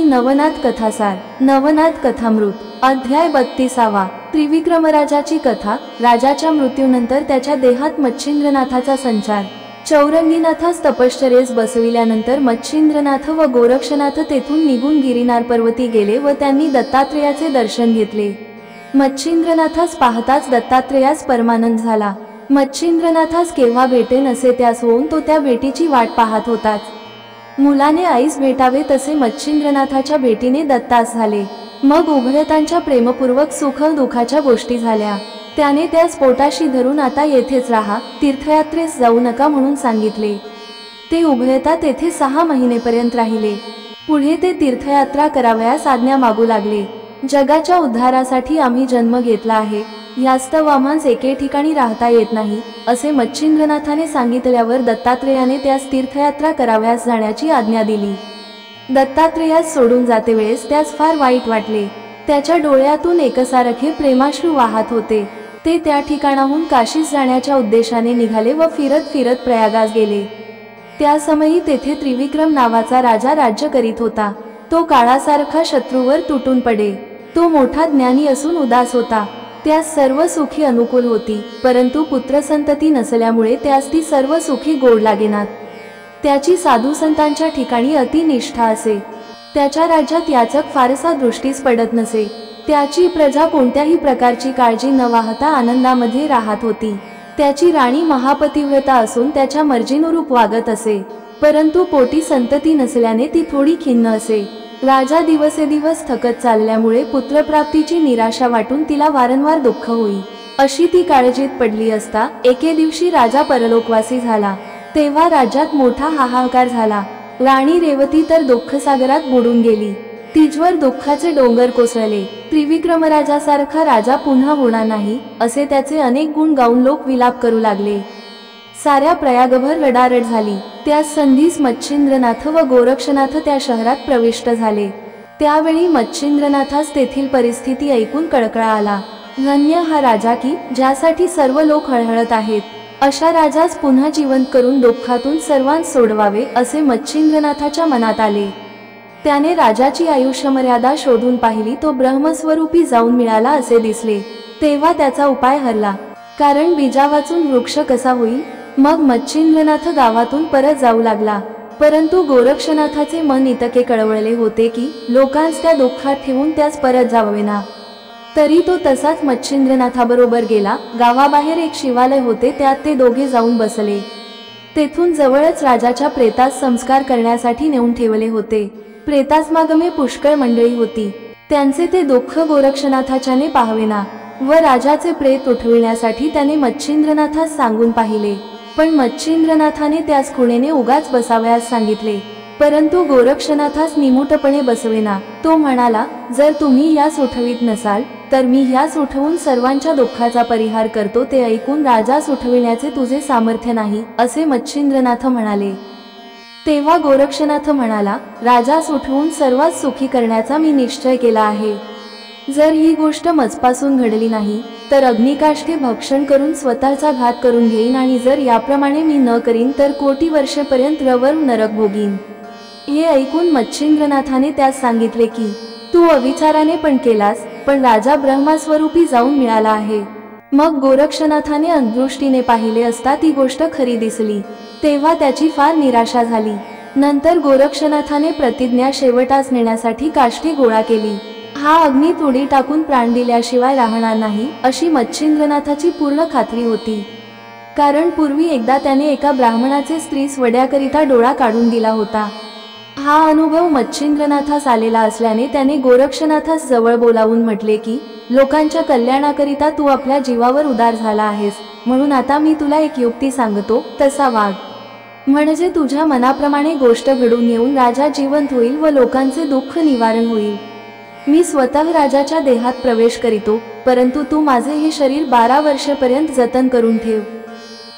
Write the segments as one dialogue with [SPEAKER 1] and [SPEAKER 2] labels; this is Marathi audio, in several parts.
[SPEAKER 1] नवनाथ कथासार नवनाथ कथामृत अध्याय 32. त्रिविक्रमराजाची कथा। राजाच्या मृत्यूनंतर त्याच्या देहात मच्छिंद्रनाथाचा संचार। चौरंगीनाथास तपश्चर्येस बसविल्यानंतर मच्छिंद्रनाथ व गोरक्षनाथ तेथून निघून गिरिनार पर्वती गेले व त्यांनी दत्तात्रेयाचे दर्शन घेतले। मच्छिंद्रनाथास पाहताच दत्तात्रेयास परमानंद झाला। मच्छिंद्रनाथास केव्हा भेटेन असे त्यास होऊन तो त्या भेटीची वाट पाहत होताच। मुलाने आईस भेटावे तसे मच्छिंद्रनाथाच्या भेटीने दत्तास झाले। मग उभयतांच्या प्रेमपूर्वक सुख दुःखाच्या गोष्टी झाल्या। त्याने त्यास पोटाशी धरून आता येथेच राहा, तीर्थयात्रेस जाऊ नका म्हणून सांगितले। ते उभयता तेथे 6 महिनेपर्यंत राहिले। पुढे ते तीर्थयात्रा करावयास आज्ञा मागू लागले। जगाच्या उद्धारासाठी आम्ही जन्म घेतला आहे, यास्तव आम्हास एके ठिकाणी राहता येत नाही असे मच्छिंद्रनाथाने सांगितल्यावर दत्तात्रेयाने त्यास तीर्थयात्रा करावयास जाण्याची आज्ञा दिली। दत्तात्रेयास सोडून जाते वेळेस त्यास फार वाईट वाटले। त्याच्या डोळ्यातून एकसारखे प्रेमाश्रू वाहत होते। ते त्या ठिकाणाहून काशीस जाण्याच्या उद्देशाने निघाले व फिरत फिरत प्रयागास गेले। त्या समयी तेथे त्रिविक्रम नावाचा राजा राज्य करीत होता। तो काळासारखा शत्रूवर तुटून पडे। तो मोठा ज्ञानी असून उदास होता। त्यास सर्व सुखी अनुकूल होती, परंतु पुत्रसंतती नसल्यामुळे त्यास ती सर्व सुखी गोड लागेनात। त्याची साधू संतांच्या ठिकाणी अति निष्ठा असे। त्याच्या राज्यात याचक फारसा दृष्टीस पडत नसे। त्याची प्रजा कोणत्याही प्रकारची काळजी न वाहता आनंदामध्ये राहत होती। त्याची राणी महापतिव्रता असून त्याच्या मर्जीनुरूप वागत असे, परंतु पोटी संतती नसल्याने ती थोडी खिन्न असे। राजा दिवसेदिवस थकत चालल्यामुळे पुत्रप्राप्तीची निराशा वाटून तिला वारंवार दुःख होई। अशी ती काळजीत पडली असता एके दिवशी राजा परलोकवासी झाला। तेव्हा राज्यात मोठा हाहाकार झाला। राणी रेवती तर दुःखसागरात बुडून गेली। तिजवर दुःखाचे डोंगर कोसळले। त्रिविक्रमराजासारखा राजा पुन्हा होणार नाही असे त्याचे अनेक गुण गाऊन लोक विलाप करू लागले। साऱ्या प्रयागभर रडारड झाली। त्या संधीस मच्छिंद्रनाथ व गोरक्षनाथ त्या शहरात प्रविष्ट झाले। त्यावेळी मच्छिंद्रनाथास तेथील परिस्थिती ऐकून कळकळा आला। धन्य हा राजा की ज्यासाठी सर्व लोक हळहळत आहेत। अशा राजास पुन्हा जिवंत करून दुःखातून सर्वांस सोडवावे असे मच्छिंद्रनाथाच्या मनात आले। त्याने राजाची आयुष्यमर्यादा शोधून पाहिली, तो ब्रह्मस्वरूपी जाऊन मिळाला असे दिसले। तेव्हा त्याचा उपाय हरला, कारण बीजा वाचून वृक्ष कसा होईल। मग मच्छिंद्रनाथ गावातून परत जाऊ लागला, परंतु गोरक्षनाथाचे मन इतके कळवळले होते की लोकांस त्या दुःखात ठेवून त्यास परत जावेना। तरी तो तसाच मच्छिंद्रनाथाबरोबर गेला। गावाबाहेर एक शिवालय होते, त्यात ते दोघे जाऊन बसले। तेथून जवळच राजाच्या प्रेतास संस्कार करण्यासाठी नेऊन ठेवले होते। प्रेतासमागमे पुष्कळ मंडळी होती। त्यांचे ते दुःख गोरक्षनाथाच्याने पाहवेना व राजाचे प्रेत उठविण्यासाठी त्याने मच्छिंद्रनाथास सांगून पाहिले, पण मच्छिंद्रनाथाने त्यास खुणेने उगाच बसावयास सांगितले, परंतु गोरक्षनाथास निमूटपणे बसवेना। तो म्हणाला, जर तुम्ही यास उठवीत नसाल तर मी यास उठवून सर्वांच्या दुःखाचा परिहार करतो। ते ऐकून राजास उठविण्याचे तुझे सामर्थ्य नाही असे मच्छिंद्रनाथ म्हणाले। तेव्हा गोरक्षनाथ म्हणाला, राजास उठवून सर्वात सुखी करण्याचा मी निश्चय केला आहे। जर ही गोष्ट मजपासून घडली नाही तर अग्निकाष्ठे भक्षण करून स्वतःचा घात करून घेईन, आणि जर याप्रमाणे मी न करीन तर कोटी वर्षेपर्यंत रवर नरक भोगीन। हे ऐकून मच्छिंद्रनाथाने त्यास सांगितले की तू अविचाराने पण केलास, पण राजा ब्रह्मस्वरूपी जाऊन मिळाला आहे। मग गोरक्षनाथाने अंधदृष्टीने पाहिले असता ती गोष्ट खरी दिसली। तेव्हा त्याची फार निराशा झाली। नंतर गोरक्षनाथाने प्रतिज्ञा शेवटास नेण्यासाठी काष्ठे गोळा केली। हा अग्नीत उडी टाकून प्राण दिल्याशिवाय राहणार नाही अशी मच्छिंद्रनाथाची पूर्ण खात्री होती, कारण पूर्वी एकदा त्याने एका ब्राह्मणाचे स्त्रीस वड्याकरिता डोळा काढून दिला होता। हा अनुभव मच्छिंद्रनाथास आलेला असल्याने त्याने गोरक्षनाथास जवळ बोलावून म्हटले की लोकांच्या कल्याणाकरिता तू आपल्या जीवावर उदार झाला आहेस, म्हणून आता मी तुला एक युक्ती सांगतो, तसा वाग, म्हणजे तुझ्या मनाप्रमाणे गोष्ट घडून येऊन राजा जिवंत होईल व लोकांचे दुःख निवारण होईल। मी स्वतः राजाच्या देहात प्रवेश करीतो, परंतु तू माझे हे शरीर 12 वर्षेपर्यंत जतन करून ठेव।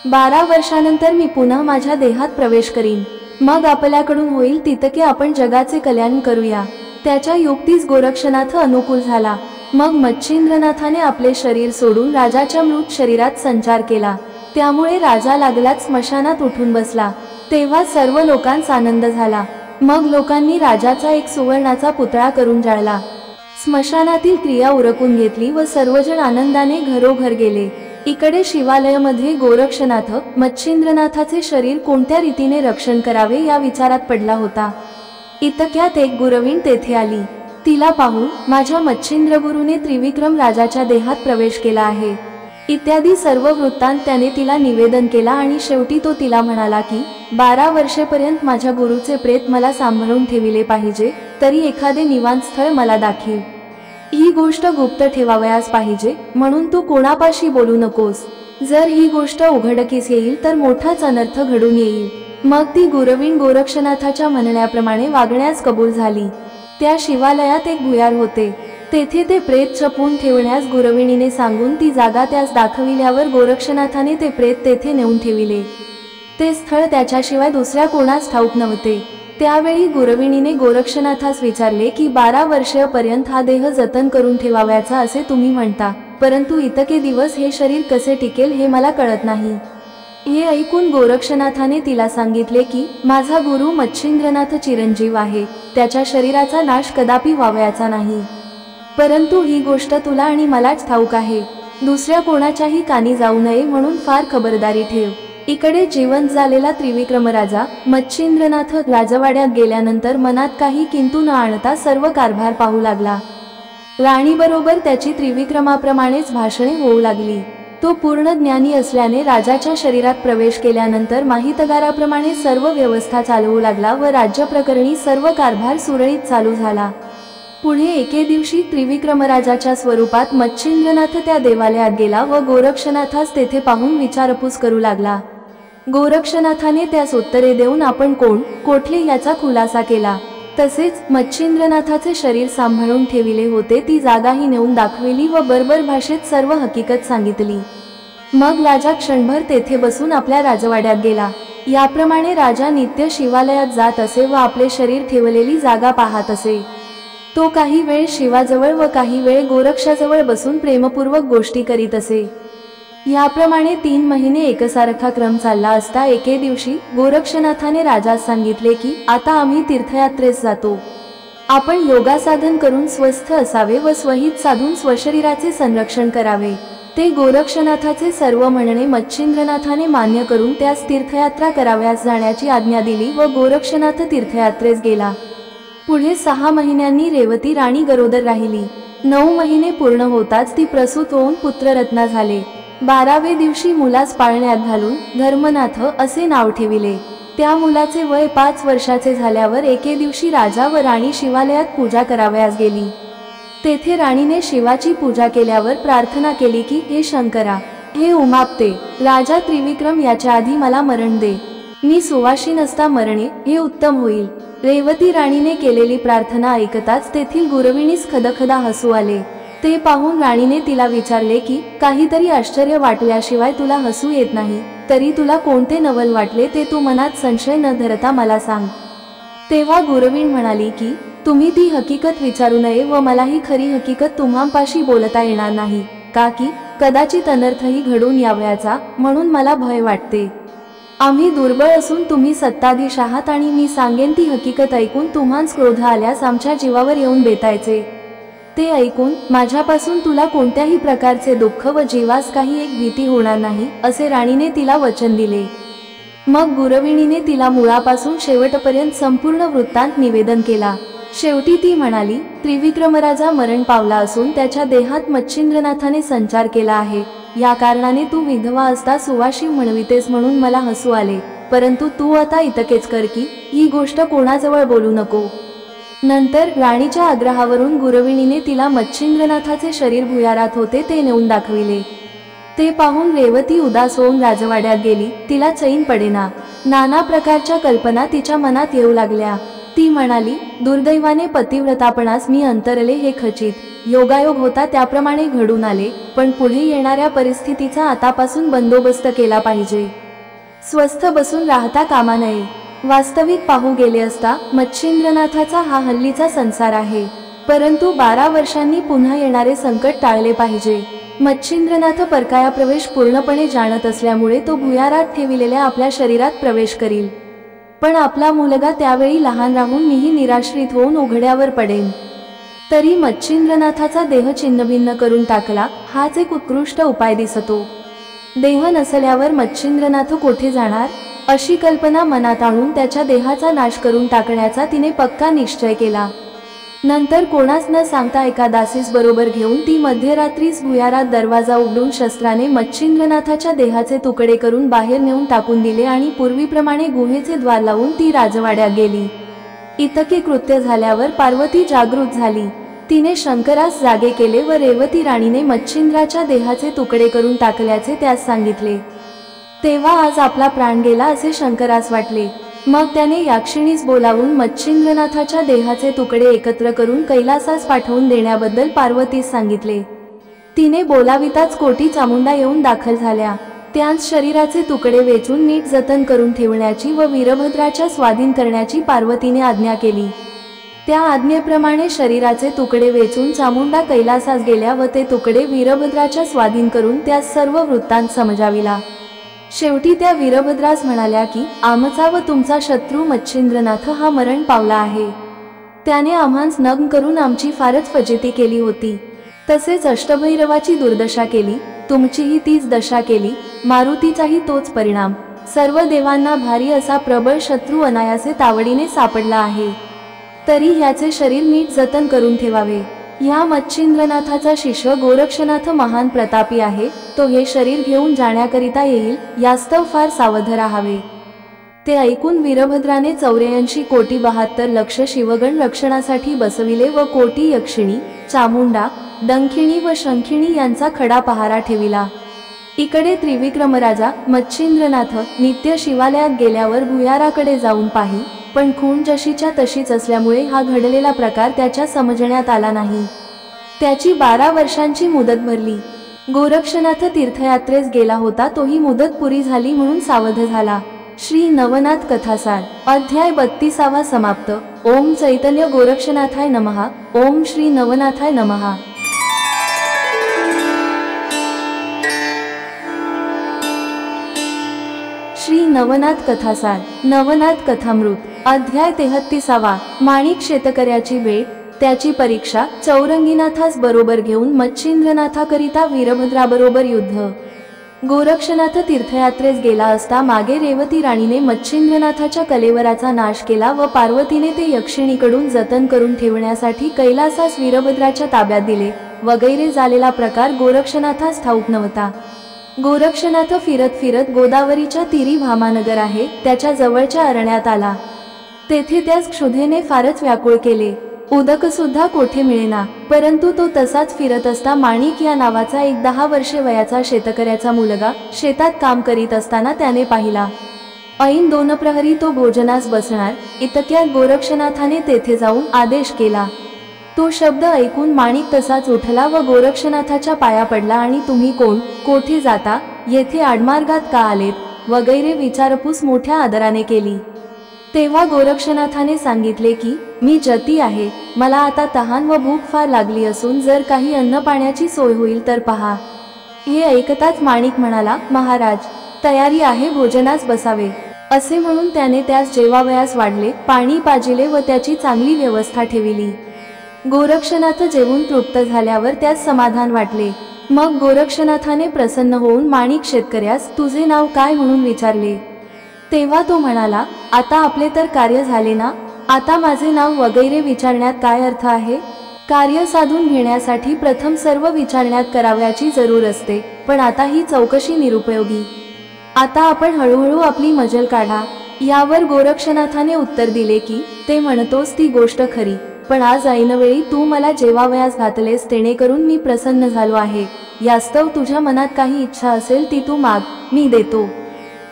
[SPEAKER 1] 12 वर्षानंतर मी पुन्हा माझ्या देहात प्रवेश करीन, मग आपल्याकडून होईल तितके आपण जगाचे कल्याण करूया। त्याच्या युक्तीस गोरक्षनाथ अनुकूल झाला। मग मच्छिंद्रनाथाने आपले शरीर सोडून राजाच्या मृत शरीरात संचार केला। त्यामुळे राजा लागलाच स्मशानात उठून बसला। तेव्हा सर्व लोकांस आनंद झाला। मग लोकांनी राजाचा एक सुवर्णाचा पुतळा करून जाळला. स्मशानातील क्रिया उरकून घेतली व सर्वजण आनंदाने घरोघर गेले. इकडे शिवालयामध्ये गोरक्षनाथ मच्छिंद्रनाथाचे शरीर कोणत्या रीतीने रक्षण करावे या विचारात पडला होता. इतक्यात एक गुरवीण तेथे आली. तिला पाहून माझ्या मच्छिंद्रगुरूने त्रिविक्रम राजाच्या देहात प्रवेश केला आहे इत्यादी सर्व वृत्तांत त्याने तिला निवेदन केला आणि शेवटी तो तिला म्हणाला की 12 वर्षेपर्यंत माझ्या गुरुचे प्रेत मला सांभाळून ठेविले पाहिजे, तरी एखादे निवांत स्थळ मला दाखील. ही गोष्ट गुप्त ठेवावयास पाहिजे, म्हणून तू कोणापाशी बोलू नकोस. जर ही गोष्ट उघडकीस येईल तर मोठाच अनर्थ घडून येईल. मग ती गुरवीण गोरक्षनाथाच्या म्हणण्याप्रमाणे वागण्यास कबूल झाली. त्या शिवालयात एक भुयार होते. तेथे ते प्रेत छपून ठेवण्यास गुरविणीने सांगून ती जागा त्यास दाखविल्यावर गोरक्षनाथाने ते प्रेत तेथे नेऊन ठेविले. ते स्थळ त्याच्याशिवाय दुसऱ्या कोणास ठाऊक नव्हते. त्यावेळी गुरविणीने गोरक्षनाथास विचारले की 12 वर्षेपर्यंत हा देह जतन करून ठेवाव्याचा असे तुम्ही म्हणता, परंतु इतके दिवस हे शरीर कसे टिकेल हे मला कळत नाही. हे ऐकून गोरक्षनाथाने तिला सांगितले की माझा गुरु मच्छिंद्रनाथ चिरंजीव आहे, त्याच्या शरीराचा नाश कदापि व्हावयाचा नाही. परंतु ही गोष्ट तुला आणि मलाच ठाऊक आहे. दुसऱ्या कोणाच्याही कानी जाऊ नये म्हणून फार खबरदारी ठेव. इकडे जिवंत झालेला त्रिविक्रम राजा मच्छिंद्रनाथ राजवाड्यात गेल्यानंतर मनात काही किंतु न आणता सर्व कारभार पाहू लागला. राणीबरोबर त्याची त्रिविक्रमाप्रमाणेच भाषणे होऊ लागली. तो पूर्ण ज्ञानी असल्याने राजाच्या शरीरात प्रवेश केल्यानंतर माहितगाराप्रमाणे सर्व व्यवस्था चालवू लागला व राज्यप्रकरणी सर्व कारभार सुरळीत चालू झाला. पुढे एके दिवशी त्रिविक्रमराजाच्या स्वरूपात मच्छिंद्रनाथ त्या देवालयात गेला व गोरक्षनाथास तेथे पाहून विचारपूस करू लागला. गोरक्षनाथाने त्यास उत्तरे देऊन आपण कोण, कोठले याचा खुलासा केला. तसेच मच्छिंद्रनाथाचे शरीर सांभाळून ठेविले होते ती जागाही नेऊन दाखविली व बर्बर भाषेत सर्व हकीकत सांगितली. मग राजा क्षणभर तेथे बसून आपल्या राजवाड्यात गेला. याप्रमाणे राजा नित्य शिवालयात जात असे व आपले शरीर ठेवलेली जागा पाहत असे. तो काही वेळ शिवाजवळ व काही वेळ गोरक्षाजवळ बसून प्रेमपूर्वक गोष्टी करीत असे. याप्रमाणे 3 महिने एकसारखा क्रम चालला असता एके दिवशी गोरक्षनाथाने राजास सांगितले की आता आम्ही तीर्थयात्रेस जातो. आपण योगासाधन करून स्वस्थ असावे व स्वहित साधून स्वशरीराचे संरक्षण करावे. ते गोरक्षनाथाचे सर्व म्हणणे मच्छिंद्रनाथाने मान्य करून त्यास तीर्थयात्रा कराव्यास जाण्याची आज्ञा दिली व गोरक्षनाथ तीर्थयात्रेस गेला. पुढे 6 महिन्यांनी रेवती राणी गरोदर राहिली. 9 महिने पूर्ण होताच ती प्रसूत होऊन पुत्ररत्ना झाले. 12वे दिवशी मुलास पाळण्यात घालून धर्मनाथ असे नाव ठेविले. त्या मुलाचे वय 5 वर्षाचे झाल्यावर एके दिवशी राजा व राणी शिवालयात पूजा करावयास गेली. तेथे राणीने शिवाची पूजा केल्यावर प्रार्थना केली की हे शंकरा, हे उमापते, राजा त्रिविक्रम याच्या आधी मला मरण दे. मी सुवासीन असता मरणे हे उत्तम होईल. रेवती राणीने केलेली प्रार्थना ऐकताच तेथील गुरविणीस खदखदा हसू आले. ते पाहून राणीने तिला विचारले की काहीतरी आश्चर्य वाटल्याशिवाय तुला हसू येत नाही, तरी तुला कोणते नवल वाटले ते तू मनात संशय न धरता मला सांग. तेव्हा गुरवीण म्हणाली की तुम्ही ती हकीकत विचारू नये व मला ही खरी हकीकत तुम्हापाशी बोलता येणार नाही, का की कदाचित अनर्थही घडून यावयाचा, म्हणून मला भय वाटते. आम्ही दुर्बळ असून तुम्ही सत्ताधीश आहात आणि मी सांगेन ती हकीकत ऐकून तुम्हास क्रोध आल्यास आमच्या जीवावर येऊन बेतायचे. ते ऐकून माझ्यापासून तुला कोणत्याही प्रकारचे दुःख व जीवास काही एक भीती होणार नाही असे राणीने तिला वचन दिले. मग गुरविणीने तिला मुळापासून शेवटपर्यंत संपूर्ण वृत्तांत निवेदन केला. शेवटी ती म्हणाली, त्रिविक्रमराजा मरण पावला असून त्याच्या देहात मच्छिंद्रनाथाने संचार केला आहे. या कारणाने तू विधवा असता सुवाशीव म्हणवितेस म्हणून मला हसू आले, परंतु तू आता इतकेच कर की ही गोष्ट कोणाजवळ बोलू नको. नंतर राणीच्या आग्रहावरून गुरविणीने तिला मच्छिंद्रनाथाचे शरीर भुयारात होते ते नेऊन दाखविले. ते पाहून रेवती उदास होऊन राजवाड्यात गेली. तिला चैन पडेना. नाना प्रकारच्या कल्पना तिच्या मनात येऊ लागल्या. ती म्हणाली, दुर्दैवाने पतिव्रतापणास मी अंतरले हे खचित. योगायोग होता त्याप्रमाणे घडून आले, पण पुढे येणाऱ्या परिस्थितीचा आतापासून बंदोबस्त केला पाहिजे. स्वस्थ बसून राहता कामा नये. वास्तविक पाहू गेले असता मच्छिंद्रनाथाचा हा हल्लीचा संसार आहे, परंतु 12 वर्षांनी पुन्हा येणारे संकट टाळले पाहिजे. मच्छिंद्रनाथ परकाया प्रवेश पूर्णपणे जाणत असल्यामुळे तो भुयारात ठेविलेल्या आपल्या शरीरात प्रवेश करील. पण आपला मुलगा त्यावेळी लहान राहून मीही निराश्रित होऊन उघड्यावर पडेन. तरी मच्छिंद्रनाथाचा देह छिन्नभिन्न करून टाकला हाच एक उत्कृष्ट उपाय दिसतो. देह नसल्यावर मच्छिंद्रनाथ कोठे जाणार अशी कल्पना मनात आणून त्याच्या देहाचा नाश करून टाकण्याचा तिने पक्का निश्चय केला. नंतर कोणास न सांगता एका दासीस बरोबर घेऊन ती मध्यरात्रीस भुयारात दरवाजा उघडून शस्त्राने मच्छिंद्रनाथाच्या देहाचे तुकडे करून बाहेर नेऊन टाकून दिले आणि पूर्वीप्रमाणे गुहेचे द्वार लावून ती राजवाड्यात गेली. इतके कृत्य झाल्यावर पार्वती जागृत झाली. तिने शंकरास जागे केले व रेवती राणीने मच्छिंद्राच्या देहाचे तुकडे करून टाकल्याचे त्यास सांगितले. तेव्हा आज आपला प्राण गेला असे शंकरास वाटले. मग त्याने याक्षिणीस बोलावून मच्छिंद्रनाथाच्या देहाचे तुकडे एकत्र करून कैलासास पाठवून देण्याबद्दल पार्वतीस सांगितले. तिने बोलाविताच कोटी चामुंडा येऊन दाखल झाल्या. त्यांस शरीराचे तुकडे वेचून नीट जतन करून ठेवण्याची व वीरभद्राच्या स्वाधीन करण्याची पार्वतीने आज्ञा केली. त्या आज्ञेप्रमाणे शरीराचे तुकडे वेचून चामुंडा कैलासास गेल्या व ते तुकडे वीरभद्राच्या स्वाधीन करून त्यास सर्व वृत्तांत समजाविला. शेवटी त्या वीरभद्रास म्हणाल्या की आमचा व तुमचा शत्रू मच्छिंद्रनाथ हा मरण पावला आहे. त्याने आम्हास नग्न करून आमची फारच फजिती केली होती. तसेच अष्टभैरवाची दुर्दशा केली. तुमचीही तीच दशा केली. मारुतीचाही तोच परिणाम. सर्व देवांना भारी असा प्रबळ शत्रू अनायासे तावडीने सापडला आहे. तरी ह्याचे शरीर नीट जतन करून ठेवावे. ह्या मच्छिंद्रनाथाचा शिष्य गोरक्षनाथ महान प्रतापी आहे. तो हे शरीर घेऊन जाण्याकरिता येईल. यास्तव फार सावध राहावे. ते ऐकून वीरभद्राने 84 कोटी 72 लक्ष शिवगण रक्षणासाठी बसविले व कोटी यक्षिणी, चामुंडा, डंखिणी व शंखिणी यांचा खडा पहारा ठेविला. इकडे त्रिविक्रमराजा मच्छिंद्रनाथ नित्य शिवालयात गेल्यावर भुयाराकडे जाऊन पाही, पण खूण जशीच्या तशीच असल्यामुळे हा घडलेला प्रकार त्याच्या समजण्यात आला नाही. त्याची 12 वर्षांची मुदत भरली. गोरक्षनाथ तीर्थयात्रेस गेला होता. तोही मुदत पुरी झाली म्हणून सावध झाला. श्री नवनाथ कथासार अध्याय 32 समाप्त. ओम चैतन्य गोरक्षनाथाय नमः. ओम श्री नवनाथाय नमः. श्री नवनाथ कथासार नवनाथ कथामृत अध्याय 33. माणिक शेतकऱ्याची भेट, त्याची परीक्षा. चौरंगीनाथास बरोबर घेऊन मच्छिंद्रनाथाकरिता वीरभद्राबरोबर युद्ध. गोरक्षनाथ तीर्थयात्रेस गेला असता मागे रेवती राणीने मच्छिंद्रनाथाच्या कलेवराचा नाश केला व पार्वतीने ते यक्षिणीकडून जतन करून ठेवण्यासाठी कैलासास वीरभद्राच्या ताब्यात दिले वगैरे झालेला प्रकार गोरक्षनाथास ठाऊक नव्हता. गोरक्षनाथ फिरत फिरत गोदावरीच्या तीरी भामानगर आहे त्याच्या जवळच्या अरण्यात आला. तेथे त्यास क्षुधेने फारच व्याकुळ केले. उदक सुद्धा कोठे मिळेना. परंतु तो तसाच फिरत असता माणिक या नावाचा एक 10 वर्षे वयाचा शेतकऱ्याचा मुलगा शेतात काम करीत असताना त्याने पाहिला. ऐन 2 प्रहरी तो भोजनास बसणार. इतक्यात गोरक्षनाथाने तेथे जाऊन आदेश केला. तो शब्द ऐकून माणिक तसाच उठला व गोरक्षनाथाच्या पाया पडला आणि तुम्ही कोण, कोठे जाता, येथे आडमार्गात का आलेत वगैरे विचारपूस मोठ्या आदराने केली. तेव्हा गोरक्षनाथाने सांगितले की मी जती आहे. मला आता तहान व भूक फार लागली असून जर काही अन्न पाण्याची सोय होईल तर पहा. हे ऐकताच माणिक म्हणाला, महाराज, तयारी आहे, भोजनास बसावे. असे म्हणून त्याने त्यास जेवावयास वाढले, पाणी पाजिले व त्याची चांगली व्यवस्था ठेविली. गोरक्षनाथ जेवून तृप्त झाल्यावर त्यास समाधान वाटले. मग गोरक्षनाथाने प्रसन्न होऊन माणिक शेतकऱ्यास तुझे नाव काय म्हणून विचारले. तेव्हा तो म्हणाला, आता आपले तर कार्य झाले ना, आता माझे नाव वगैरे विचारण्यात काय अर्थ आहे. कार्य साधून घेण्यासाठी प्रथम सर्व विचारण्यात कराव्याची जरूर असते, पण आता ही चौकशी निरुपयोगी. आता आपण हळूहळू आपली मजल काढा. यावर गोरक्षनाथाने उत्तर दिले की ते म्हणतोस ती गोष्ट खरी, पण आज ऐनवेळी तू मला जेवावयास घातलेस तेणेकरून मी प्रसन्न झालो आहे. यास्तव तुझ्या मनात काही इच्छा असेल ती तू माग, मी देतो.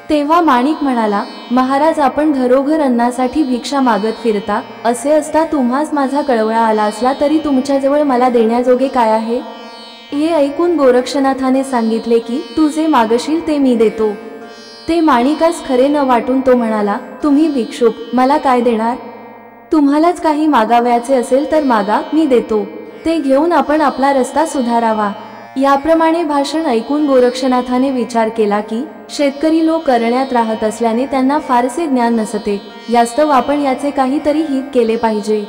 [SPEAKER 1] तेव्हा माणिक म्हणाला, महाराज, आपण घरोघर अन्नासाठी भिक्षा मागत फिरता. असे असता तुम्हास माझा कळवळा आला असला तरी तुमच्याजवळ मला देण्याजोगे काय आहे. हे ऐकून गोरक्षनाथाने सांगितले की तू जे मागशील ते मी देतो. ते माणिकास खरे न वाटून तो म्हणाला, तुम्ही भिक्षुक, मला काय देणार. तुम्हालाच काही मागावयाचे असेल तर मागा, मी देतो. ते घेऊन आपण आपला रस्ता सुधारावा. याप्रमाणे भाषण ऐकून गोरक्षनाथाने विचार केला की शेतकरी लोक करण्यात राहत असल्याने त्यांना फारसे ज्ञान नसते, यास्तव आपण याचे काहीतरी हित केले पाहिजे.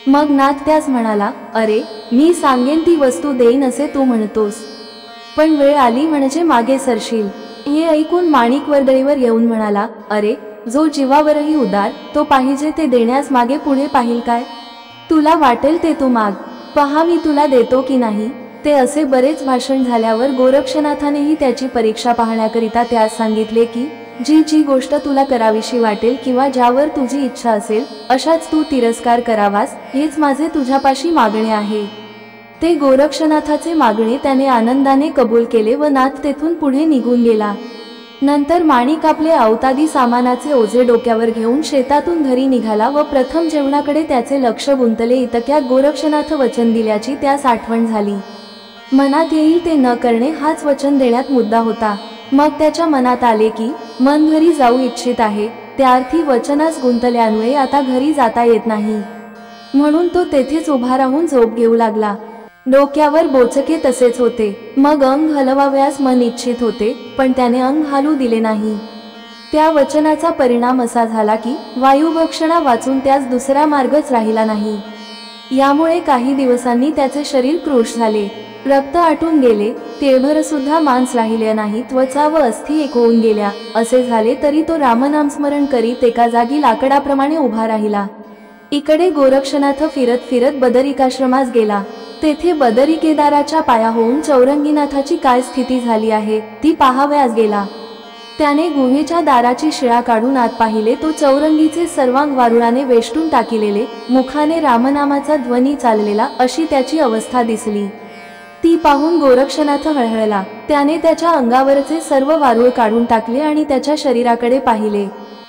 [SPEAKER 1] मग नाथ त्यास म्हणाला, अरे मी सांगेन ती वस्तू देईन असे तू म्हणतोस, पण वेळ आली म्हणजे मागे सरशील. हे ऐकून माणिक वर्दळीवर येऊन म्हणाला, अरे जो जीवावरही उदार तो पाहिजे ते देण्यास मागे पुढे पाहिल काय? तुला वाटेल ते तू माग, पहा मी तुला देतो की नाही. ते असे बरेच भाषण झाल्यावर गोरक्षनाथानेही त्याची परीक्षा पाहण्याकरिता त्यास सांगितले की जी जी गोष्ट तुला करावीशी वाटेल किंवा ज्यावर तुझी इच्छा असेल अशाच तू तिरस्कार करावास, हेच माझे तुझ्यापाशी मागणे आहे. ते गोरक्षनाथाचे मागणे त्याने आनंदाने कबूल केले व नाथ तेथून पुढे निघून गेला. नंतर माणिक आपले अवतादी सामानाचे ओझे डोक्यावर घेऊन शेतातून घरी निघाला व प्रथम जेवणाकडे त्याचे लक्ष गुंतले. इतक्यात गोरक्षनाथ वचन दिल्याची त्यास आठवण झाली. मनात येईल ते न करणे हाच वचन देण्यात मुद्दा होता. मग त्याच्या मनात आले की मन घरी जाऊ इच्छित आहे, त्या अर्थी वचनास गुंतल्यामुळे आता घरी जाता येत नाही, म्हणून तो तेथेच उभा राहून झोप घेऊ लागला. डोक्यावर बोचके तसेच होते. मग अंग हलवाव्यास मन इच्छित होते, पण त्याने अंग हालू दिले नाही. त्या वचनाचा परिणाम असा झाला की वायुभक्षणा वाचून त्यास दुसरा मार्गच राहिला नाही. यामुळे काही दिवसांनी त्याचे शरीर क्रूश झाले, रक्त आटून गेले, तेळभर सुद्धा मांस राहिले नाही, त्वचा व अस्थी एक होऊन गेल्या. असे झाले तरी तो रामनामस्मरण करीत एका जागी लाकडाप्रमाणे उभा राहिला. इकडे गोरक्षनाथ फिरत फिरत बदरिकाश्रमास गेला. तेथे बदरिकेदाराच्या पाया होऊन चौरंगीनाथाची काय स्थिती झाली आहे ती पाहावयास गेला. त्याने गुहेच्या दाराची शिळा काढून आत पाहिले. तो चौरंगीचे सर्वांग वारुळाने वेष्टून टाकिलेले, मुखाने रामनामाचा ध्वनी चाललेला अशी त्याची अवस्था दिसली. ती पाहून गोरक्षनाथ हळहळला. त्याने त्याच्या अंगावरचे सर्व वारूळ काढून टाकले आणि त्याच्या शरीराकडे पाहिले.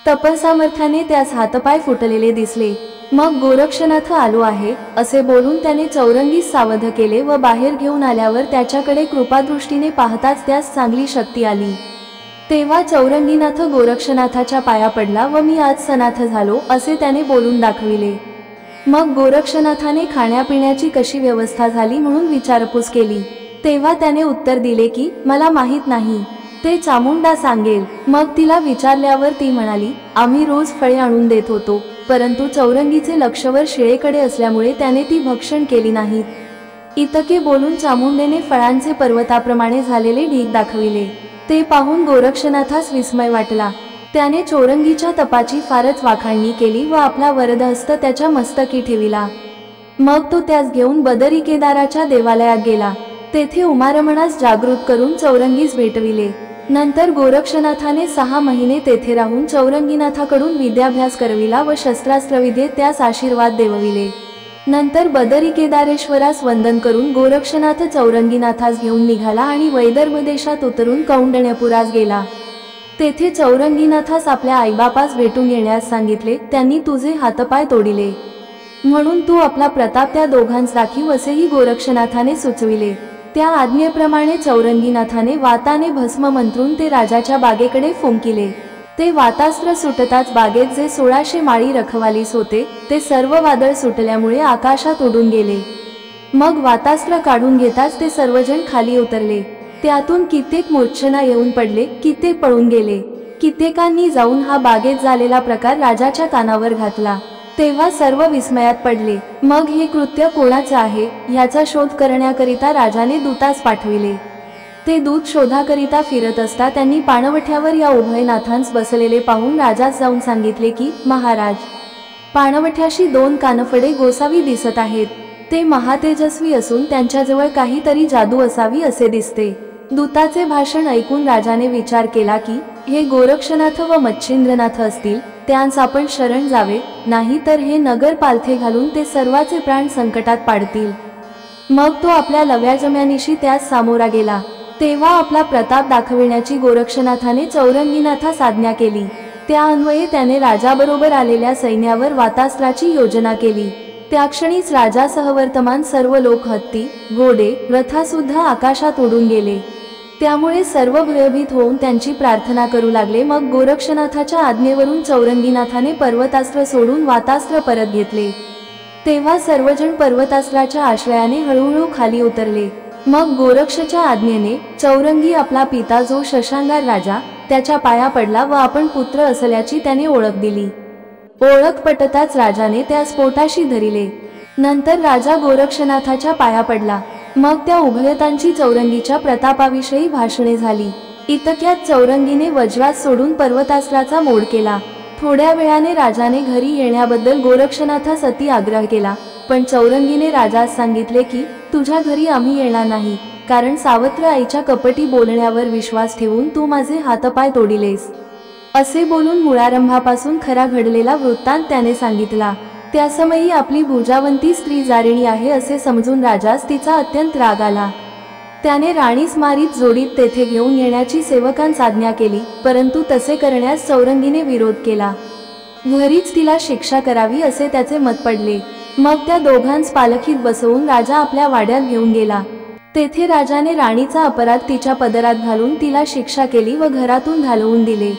[SPEAKER 1] तपसामर्थ्याने त्यास हातपाय फुटलेले दिसले. मग गोरक्षनाथ आलो आहे असे बोलून त्याने चौरंगीस सावध केले व बाहेर घेऊन आल्यावर त्याच्याकडे कृपादृष्टीने पाहताच त्यास चांगली शक्ती आली. तेव्हा चौरंगीनाथ गोरक्षनाथाच्या पाया पडला व मी आज सनाथ झालो असे त्याने बोलून दाखविले. मग गोरक्षनाथाने खाण्यापिण्याची कशी व्यवस्था झाली म्हणून विचारपूस केली. तेव्हा त्याने उत्तर दिले की मला माहीत नाही, ते चामुंडा सांगेल. मग तिला विचारल्यावर ती म्हणाली, आम्ही रोज फळे आणून देत होतो, परंतु चौरंगीचे लक्षवर शिळेकडे असल्यामुळे त्याने ती भक्षण केली नाहीत. इतके बोलून चामुंडेने फळांचे पर्वताप्रमाणे झालेले ढीग दाखविले. ते पाहून गोरक्षनाथास विस्मय वाटला. त्याने चौरंगीच्या तपाची फारच वाखाणणी केली व आपला वरदहस्त त्याच्या मस्तकी ठेविला. मग तो त्यास घेऊन बदरिकेदाराच्या देवालयात गेला. तेथे उमारमणास जागृत करून चौरंगीस भेटविले. नंतर गोरक्षनाथाने 6 महिने तेथे राहून चौरंगीनाथाकडून विद्याभ्यास करविला व शस्त्रास्त्रविद्येत त्यास आशीर्वाद देवविले. नंतर बदरिकेदारेश्वरास वंदन करून गोरक्षनाथ चौरंगीनाथास घेऊन निघाला आणि वैदर्भ देशात उतरून कौंडण्यपुरास गेला. तेथे चौरंगीनाथास आपल्या आईबापास भेटून येण्यास सांगितले. त्यांनी तुझे हातपाय तोडिले म्हणून तू आपला प्रताप त्या दोघांस राखीव असेही गोरक्षनाथाने सुचविले. त्या आज्ञेप्रमाणे चौरंगीनाथाने वाताने भस्म मंत्रून ते राजाच्या बागेकडे फुंकिले. ते वातास्त्र सुटताच बागेत जे 1600 माळी रखवालीस होते ते सर्व वादळ सुटल्यामुळे आकाशात उडून गेले. मग वातास्त्र काढून घेताच ते सर्वजण खाली उतरले. त्यातून कित्येक मूर्छना येऊन पडले, कित्येक पळून गेले. कित्येकांनी जाऊन हा बागेत झालेला प्रकार राजाच्या कानावर घातला. तेव्हा सर्व विस्मयात पडले. मग हे कृत्य कोणाचे आहे याचा शोध करण्याकरिता राजाने दूतास पाठविले. ते दूत शोधाकरिता फिरत असता त्यांनी पाणवठ्यावर या उभयनाथांस बसलेले पाहून राजास जाऊन सांगितले की महाराज, पाणवठ्याशी 2 कानफडे गोसावी दिसत आहेत. ते महातेजस्वी असून त्यांच्याजवळ काहीतरी जादू असावी असे दिसते. दूताचे भाषण ऐकून राजाने विचार केला की हे गोरक्षनाथ व मच्छिंद्रनाथ असतील, त्यांस आपण शरण जावे, नाही तर हे नगर पालथे घालून ते सर्वाचे प्राण संकटात पाडतील. मग तो आपल्या लव्याजम्यानिशी त्यास सामोरा गेला. तेव्हा आपला प्रताप दाखविण्याची गोरक्षनाथाने चौरंगीनाथास आज्ञा केली. त्या अन्वये त्याने राजाबरोबर आलेल्या सैन्यावर वातास्त्राची योजना केली. त्या क्षणीच राजासह वर्तमान सर्व लोक हत्ती, घोडे, रथासुद्धा आकाशात उडून गेले. त्यामुळे सर्व भयभीत होऊन त्यांची प्रार्थना करू लागले. मग गोरक्षनाथाच्या आज्ञेवरून चौरंगीनाथाने पर्वतास्त्र सोडून वातास्त्र परत घेतले. तेव्हा सर्वजण पर्वतास्त्राच्या आश्रयाने हळूहळू खाली उतरले. मग गोरक्षच्या आज्ञेने चौरंगी आपला पिता जो शशांगार राजा त्याच्या पाया पडला व आपण पुत्र असल्याची त्याने ओळख दिली। ओळख पटताच राजाने त्यास पोटाशी धरिले। नंतर राजा गोरक्षनाथाच्या पाया पडला। मग त्या उभयतांची चौरंगीच्या प्रतापाविषयी भाषणे झाली। इतक्यात चौरंगीने वज्रास सोडून पर्वतास्त्राचा मोड केला। थोड्या वेळाने राजाने घरी येण्याबद्दल गोरक्षनाथास अति आग्रह केला, पण चौरंगीने राजास सांगितले की तुझ्या घरी आम्ही येणार नाही, कारण सावत्र आईच्या कपटी बोलण्यावर विश्वास ठेवून तू माझे हातपाय तोडिलेस। असे बोलून मुळारंभापासून खरा घडलेला वृत्तांत त्याने सांगितला। त्या समयी आपली भुजावंती स्त्री जारिणी आहे असे समजून राजास तिचा अत्यंत राग आला। त्याने राणीस मारीत जोडीत तेथे घेऊन येण्याची सेवकांस आज्ञा केली, परंतु तसे करण्यास चौरंगीने विरोध केला। घरीच तिला शिक्षा करावी असे त्याचे मत पडले। मग त्या दोघांस पालखीत बसवून राजा आपल्या वाड्यात घेऊन गेला। तेथे राजाने राणीचा अपराध तिच्या पदरात घालून तिला शिक्षा केली व घरातून घालवून दिले।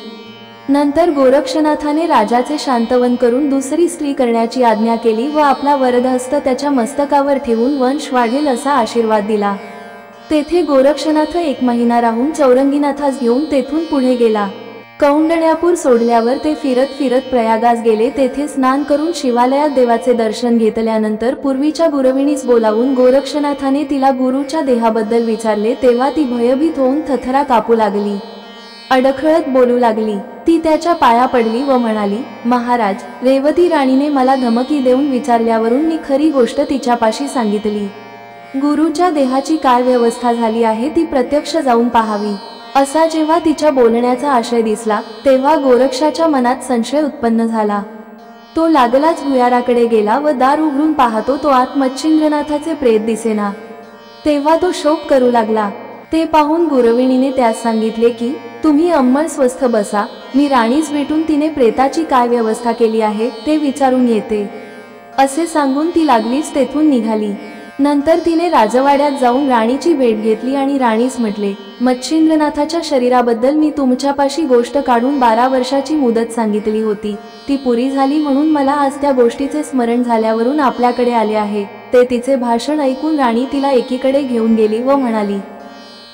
[SPEAKER 1] नंतर गोरक्षनाथाने राजाचे शांतवन करून दुसरी स्त्री करण्याची आज्ञा केली व आपला वरदहस्त त्याच्या मस्तकावर ठेवून वंश वाढेल असा आशीर्वाद दिला। तेथे गोरक्षनाथ 1 महिना राहून चौरंगीनाथास घेऊन तेथून पुढे गेला। कौंडण्यापूर सोडल्यावर ते फिरत फिरत प्रयागास गेले। तेथे स्नान करून शिवालयात देवाचे दर्शन घेतल्यानंतर पूर्वीच्या गुरविणीस बोलावून गोरक्षनाथाने तिला गुरुच्या देहाबद्दल विचारले, तेव्हा ती भयभीत होऊन थरथरा कापू लागली, अडखळत बोलू लागली। ती त्याच्या पाया पडली व म्हणाली, महाराज, रेवती राणीने मला धमकी देऊन विचारल्यावरून मी खरी गोष्ट तिच्यापाशी सांगितली। गुरुच्या देहाची काय व्यवस्था झाली आहे ती प्रत्यक्ष जाऊन पाहावी, असा जेव्हा तिच्या बोलण्याचा आशय दिसला तेव्हा गोरक्षाच्या मनात संशय उत्पन्न झाला। तो लागलाच भुयाराकडे गेला व दार उघडून पाहतो तो आत मच्छिंद्रनाथाचे प्रेत दिसेना। तेव्हा तो शोक करू लागला। ते पाहून गुरविणीने त्यास सांगितले की तुम्ही अंमळ स्वस्थ बसा, मी राणीस भेटून तिने प्रेताची काय व्यवस्था केली आहे ते विचारून येते। असे सांगून ती लागलीच तेथून निघाली। नंतर तिने राजवाड्यात जाऊन राणीची भेट घेतली आणि राणीस म्हटले, मच्छिंद्रनाथाच्या शरीराबद्दल मी तुमच्यापाशी गोष्ट काढून 12 वर्षाची मुदत सांगितली होती, ती पुरी झाली म्हणून मला आज त्या गोष्टीचे स्मरण झाल्यावरून आपल्याकडे आले आहे। ते तिचे भाषण ऐकून राणी तिला एकीकडे घेऊन गेली व म्हणाली,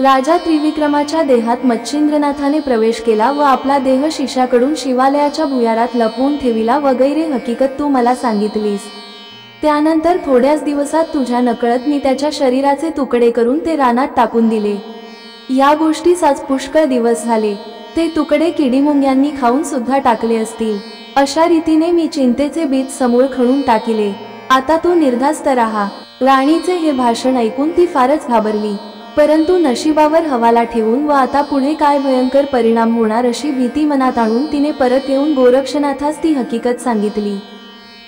[SPEAKER 1] राजा त्रिविक्रमाच्या देहात मच्छिंद्रनाथाने प्रवेश केला व आपला देह शिष्याकडून शिवालयाच्या भुयारात लपवून ठेविला वगैरे हकीकत तू मला सांगितलीस। त्यानंतर थोड्याच दिवसात तुझ्या नकळत मी त्याच्या शरीराचे तुकडे करून ते रानात टाकून दिले। या गोष्टीस आज पुष्कळ दिवस झाले। ते तुकडे किडीमुंग्यांनी खाऊन सुद्धा टाकले असतील। अशा रीतीने मी चिंतेचे बीज समूळ खणून टाकिले। आता तू निर्धास्त राहा। राणीचे हे भाषण ऐकून ती फारच घाबरली, परंतु नशिबावर हवाला ठेवून व आता पुढे काय भयंकर परिणाम होणार अशी भीती मनात आणून तिने परत येऊन गोरक्षनाथास ती हकीकत सांगितली।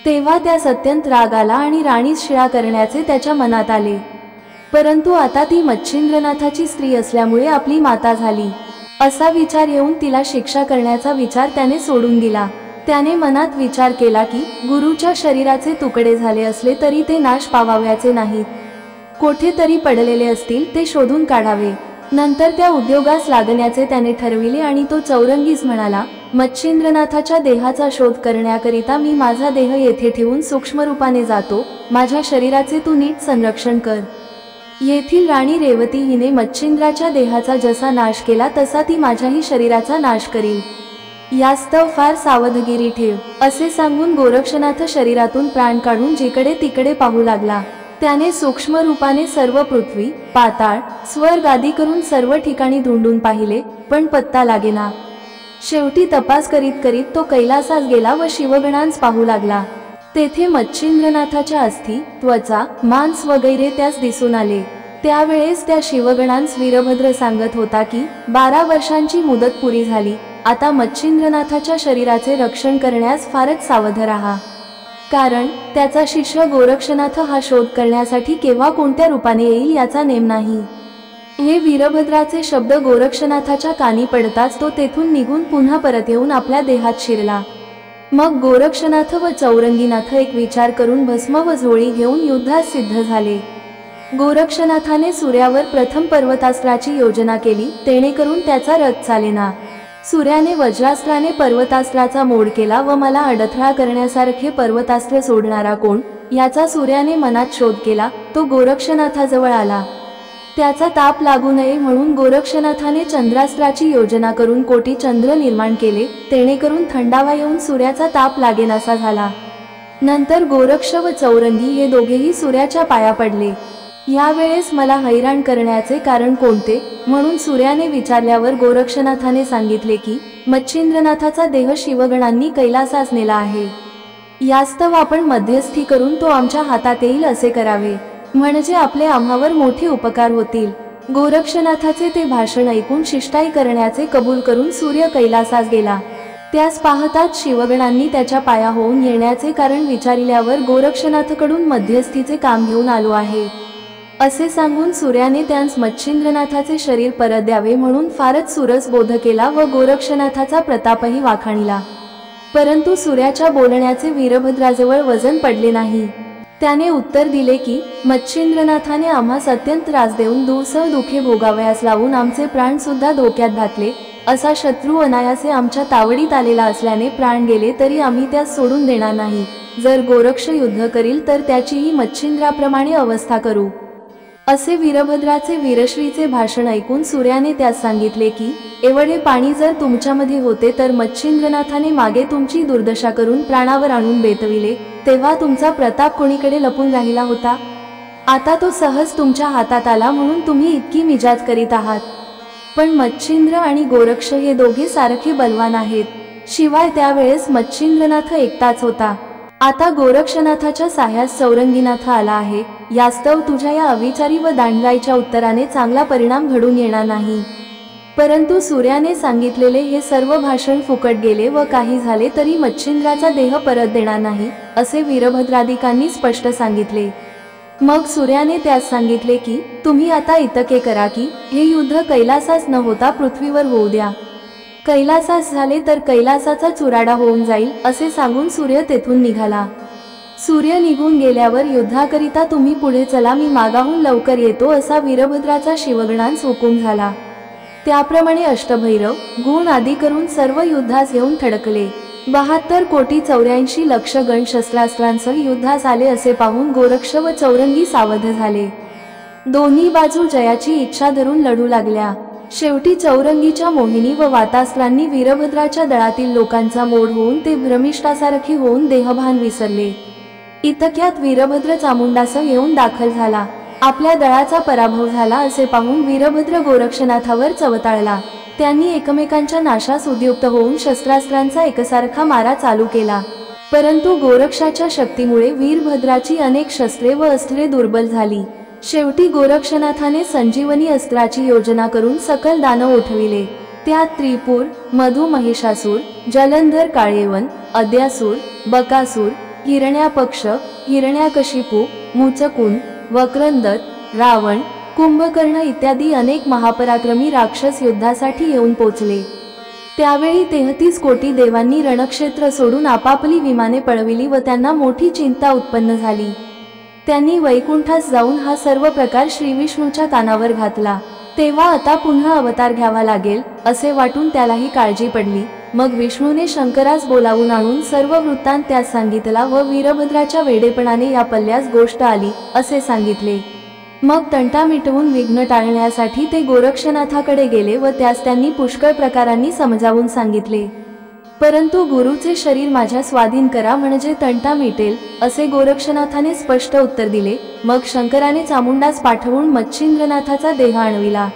[SPEAKER 1] तेव्हा त्यास अत्यंत राग आला आणि राणीस शिळा करण्याचे त्याच्या मनात आले, परंतु आता ती मच्छिंद्रनाथाची स्त्री असल्यामुळे आपली माता झाली असा विचार येऊन तिला शिक्षा करण्याचा विचार त्याने सोडून दिला। त्याने मनात विचार केला की गुरुच्या शरीराचे तुकडे झाले असले तरी ते नाश पावाव्याचे नाहीत, कोठेतरी पडलेले असतील ते शोधून काढावे। नंतर त्या उद्योगास लागण्याचे त्याने ठरविले आणि तो चौरंगीस म्हणाला, मच्छिंद्रनाथाच्या देहाचा शोध करण्याकरिता मी माझा देह येथे ठेवून सूक्ष्म रूपाने जातो, माझ्या शरीराचे तू नीट संरक्षण कर। येथील राणी रेवती हिने मच्छिंद्राच्या देहाचा जसा नाश केला तसा ती माझ्याही शरीराचा नाश करील, यास्तव फार सावधगिरी ठेव। असे सांगून गोरक्षनाथ शरीरातून प्राण काढून जिकडे तिकडे पाहू लागला। त्याने सूक्ष्म रूपाने सर्व पृथ्वी, पाताळ, स्वर्ग आदी करून सर्व ठिकाणी धुंडून पाहिले, पण पत्ता लागेना। शेवटी तपास करीत करीत तो कैलासास गेला व शिवगणांस पाहू लागला। तेथे मच्छिंद्रनाथाच्या अस्थि, त्वचा, मांस वगैरे त्यास दिसून आले। त्यावेळेस त्या शिवगणांस वीरभद्र सांगत होता की 12 वर्षांची मुदत पुरी झाली, आता मच्छिंद्रनाथाच्या शरीराचे रक्षण करण्यास फारच सावध राहा, कारण त्याचा शिष्य गोरक्षनाथ हा शोध करण्यासाठी केव्हा कोणत्या रूपाने येईल याचा नेम नाही। हे वीरभद्राचे शब्द गोरक्षनाथाच्या कानी पडताच तो तेथून निघून पुन्हा परत येऊन आपल्या देहात शिरला। मग गोरक्षनाथ व चौरंगीनाथ एक विचार करून भस्म व झोळी घेऊन युद्धास सिद्ध झाले। गोरक्षनाथाने सूर्यावर प्रथम पर्वतास्त्राची योजना केली, तेणेकरून त्याचा रथ चालेना। सूर्याने वज्रास्त्राने पर्वतास्त्राचा मोड केला व मला अडथळा करण्यासारखे पर्वतास्त्र सोडणारा कोण याचा सूर्याने मनात शोध केला। तो गोरक्षनाथाजवळ आला। त्याचा ताप लागू नये म्हणून गोरक्षनाथाने चंद्रास्त्राची योजना करून कोटी चंद्र निर्माण केले, जेणेकरून थंडावा येऊन सूर्याचा ताप लागेनासा झाला। नंतर गोरक्ष व चौरंगी हे दोघेही सूर्याच्या पाया पडले। यावेळेस मला हैराण करण्याचे कारण कोणते म्हणून सूर्याने विचारल्यावर गोरक्षनाथाने सांगितले की मच्छिंद्रनाथाचा देह शिवगणांनी कैलासास नेला आहे। यास्तव आपण मध्यस्थी करून तो आमच्या हातात येईल असे करावे, म्हणजे आपले आम्हावर मोठे उपकार होतील। गोरक्षनाथाचे ते भाषण ऐकून शिष्टाई करण्याचे कबूल करून सूर्य कैलासास गेला। त्यास पाहताच शिवगणांनी त्याच्या पाया होऊन येण्याचे कारण विचारल्यावर गोरक्षनाथकडून मध्यस्थीचे काम घेऊन आलो आहे असे सांगून सूर्याने त्यास मच्छिंद्रनाथाचे शरीर परत द्यावे म्हणून फारच सुरस बोध केला व गोरक्षनाथाचा प्रतापही वाखाणिला। परंतु सूर्याच्या बोलण्याचे वीरभद्राजवळ वजन पडले नाही। त्याने उत्तर दिले की मच्छिंद्रनाथाने आम्हास अत्यंत त्रास देऊन दुःसह दुखे भोगावयास लावून आमचे प्राण सुद्धा धोक्यात घातले। असा शत्रू अनायासे आमच्या तावडीत आलेला असल्याने प्राण गेले तरी आम्ही त्यास सोडून देणार नाही। जर गोरक्ष युद्ध करील तर त्याचीही मच्छिंद्राप्रमाणे अवस्था करू असे वीरभद्राचे वीरश्रीचे भाषण ऐकून सूर्याने त्यास सांगितले की एवढे पाणी जर तुमच्यामध्ये होते तर मच्छिंद्रनाथाने मागे तुमची दुर्दशा करून प्राणावर आणून बेतविले, तेव्हा तुमचा प्रताप कोणीकडे लपून राहिला होता? आता तो सहज तुमच्या हातात आला म्हणून तुम्ही इतकी मिजाज करीत आहात। पण मच्छिंद्र आणि गोरक्ष हे दोघे सारखे बलवान आहेत, शिवाय त्यावेळेस मच्छिंद्रनाथ एकटाच होता। आता गोरक्षनाथाच्या साह्यास चौरंगीनाथ आला आहे। यास्तव तुझ्या या अविचारी व दांडगाईच्या उत्तराने चांगला परिणाम घडून येणार नाही। परंतु सूर्याने सांगितलेले हे सर्व भाषण फुकट गेले व काही झाले तरी मच्छिंद्राचा देह परत देणार नाही असे वीरभद्रादिकांनी स्पष्ट सांगितले। मग सूर्याने त्यास सांगितले की तुम्ही आता इतके करा की हे युद्ध कैलासास न होता पृथ्वीवर होऊ द्या। कैलासास झाले तर कैलासाचा चुराडा होऊन जाईल असे सांगून सूर्य तेथून निघाला। सूर्य निघून गेल्यावर युद्धाकरिता तुम्ही पुढे चला, मी मागाहून लवकर येतो असा वीरभद्राचा शिवगणांस हुकूम झाला। त्याप्रमाणे अष्टभैरव गुण आदी करून सर्व युद्धास येऊन थडकले। 72 कोटी 84 लक्ष गण शस्त्रास्त्रांसह युद्धास आले असे पाहून गोरक्ष व चौरंगी सावध झाले। दोन्ही बाजू जयाची इच्छा धरून लढू लागल्या। शेवटी चौरंगीच्या मोहिनी व वातास्त्रांनी वीरभद्राच्या दळातील लोकांचा मोड होऊन ते भ्रमिष्ठासारखे होऊन देहभान विसरले। इतक्यात वीरभद्र चामुंडासह येऊन दाखल झाला। आपल्या दळाचा पराभव झाला असे पाहून वीरभद्र गोरक्षनाथावर चवताळला। त्यांनी एकमेकांच्या नाशास उद्युक्त होऊन शस्त्रास्त्रांचा एकसारखा मारा चालू केला। परंतु गोरक्षाच्या शक्तीमुळे वीरभद्राची अनेक शस्त्रे व अस्त्रे दुर्बल झाली। शेवटी गोरक्षनाथाने संजीवनी अस्त्राची योजना करून सकल दानव उठविले। त्यात त्रिपुर, मधु महिषासूर, जलंधर काळेवन, अद्यासूर, बकासूर, हिरण्यापक्ष, हिरण्याकशिपू, मुचकुंद, वक्रंदत, रावण, कुंभकर्ण इत्यादी अनेक महापराक्रमी राक्षस युद्धासाठी येऊन पोचले। त्यावेळी 33 कोटी देवांनी रणक्षेत्र सोडून आपापली विमाने पळविली व त्यांना मोठी चिंता उत्पन्न झाली। त्यांनी वैकुंठास जाऊन हा सर्व प्रकार श्रीविष्णूच्या कानावर घातला। तेव्हा आता पुन्हा अवतार घ्यावा लागेल असे वाटून त्यालाही काळजी पडली। मग विष्णूने शंकरास बोलावून आणून सर्व वृत्तांत त्यास सांगितला व वीरभद्राच्या वेडेपणाने या पल्ल्यास गोष्ट आली असे सांगितले। मग तंटा मिटवून विघ्न टाळण्यासाठी ते गोरक्षनाथाकडे गेले व त्यास त्यांनी पुष्कळ प्रकारांनी समजावून सांगितले। परंतु गुरुचे शरीर माझ्या स्वाधीन करा म्हणजे तंटा मिटेल असे गोरक्षनाथाने स्पष्ट उत्तर दिले। मग शंकराने चामुंडास पाठवून मच्छिंद्रनाथाचा देह आणविला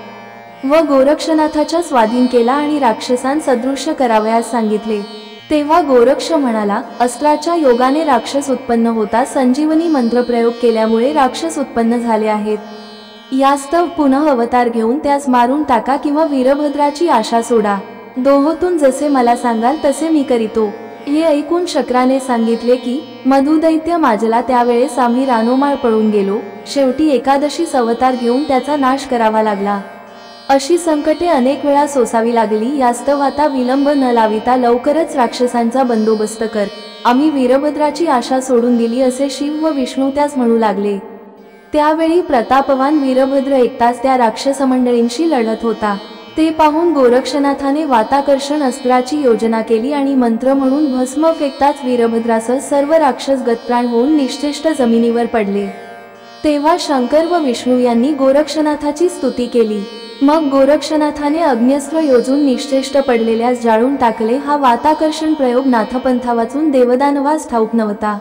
[SPEAKER 1] व गोरक्षनाथाच्या स्वाधीन केला आणि राक्षसांस अदृश्य करावयास सांगितले। तेव्हा गोरक्ष म्हणाला, अस्त्राच्या योगाने राक्षस उत्पन्न होता, संजीवनी मंत्र प्रयोग केल्यामुळे राक्षस उत्पन्न झाले आहेत। यास्तव पुनः अवतार घेऊन त्यास मारून टाका किंवा वीरभद्राची आशा सोडा। दोहोतून जसे मला सांगाल तसे मी करीतो। हे ऐकून शक्राने सांगितले की मधुदैत्य माजला त्यावेळेस आम्ही रानोमाळ पळून गेलो। शेवटी एकादशीस अवतार घेऊन त्याचा नाश करावा लागला। अशी संकटे अनेक वेळा सोसावी लागली। यास्तव आता विलंब न लाविता लवकरच राक्षसांचा बंदोबस्त कर, आम्ही वीरभद्राची आशा सोडून दिली असे शिव व विष्णू त्यास म्हणू लागले। त्यावेळी प्रतापवान वीरभद्र एकटाच त्या राक्षस मंडळींशी लढत होता। ते पाहून गोरक्षनाथाने वाताकर्षण अस्त्राची योजना केली आणि मंत्र म्हणून भस्म फेकताच वीरभद्रासह सर्व राक्षस गतप्राण होऊन निश्चेष्ट जमिनीवर पडले। तेव्हा शंकर व विष्णू यांनी गोरक्षनाथाची स्तुती केली। मग गोरक्षनाथाने अग्न्यस्त्र योजून निश्चेष्ट पडलेल्यास जाळून टाकले। हा वाताकर्षण प्रयोग नाथपंथा वाचून देवदानवास ठाऊक नव्हता।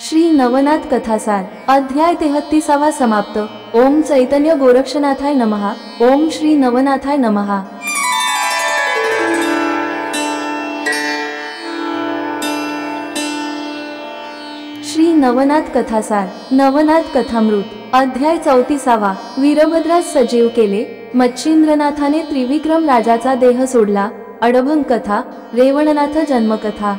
[SPEAKER 1] श्री नवनाथ कथासार अध्याय 33 समाप्त। ओम चैतन्य गोरक्षनाथाय नमः। ओम श्री नवनाथाय नमः। श्री नवनाथ कथासार नवनाथ कथामृत अध्याय 34। वीरभद्रास सजीव केले। मच्छिंद्रनाथाने त्रिविक्रम राजाचा देह सोडला। अडभंग कथा रेवणनाथ जन्मकथा।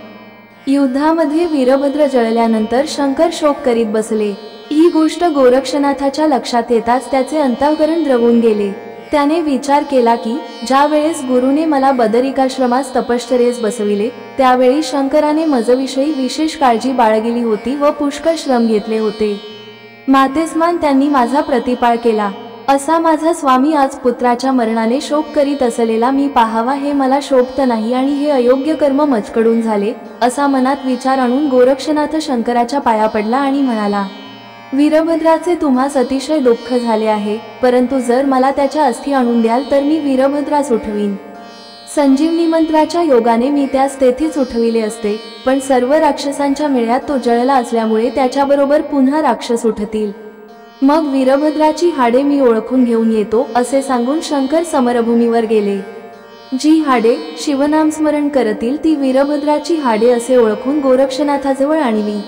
[SPEAKER 1] युद्धामध्ये वीरभद्र जळल्यानंतर शंकर शोक करीत बसले। ही गोष्ट गोरक्षनाथाच्या लक्षात येताच त्याचे अंतःकरण द्रवून गेले। त्याने विचार केला की ज्या वेळेस गुरुने मला बदरिकाश्रमास तपश्चर्येस बसविले त्यावेळी शंकराने मजविषयी विशेष काळजी बाळगली होती व पुष्कळ श्रम घेतले होते। मातेसमान त्यांनी माझा प्रतिपाळ केला। असा माझा स्वामी आज पुत्राच्या मरणाने शोक करीत असलेला मी पाहावा हे मला शोभत नाही आणि हे अयोग्य कर्म मजकडून झाले असा मनात विचार आणून गोरक्षनाथ शंकराच्या पाया पडला आणि म्हणाला, वीरभद्राचे तुम्हास अतिशय दुःख झाले आहे, परंतु जर मला त्याच्या अस्थी आणून द्याल तर मी वीरभद्रास उठवीन। संजीवनी मंत्राच्या योगाने मी त्यास तेथेच उठविले असते, पण सर्व राक्षसांच्या मेळ्यात तो जळला असल्यामुळे त्याच्याबरोबर पुन्हा राक्षस उठतील। मग वीरभद्राची हाडे मी ओळखून घेऊन येतो असे सांगून शंकर समरभूमीवर गेले। जी हाडे शिवनामस्मरण करतील ती वीरभद्राची हाडे असे ओळखून गोरक्षनाथाजवळ आणली।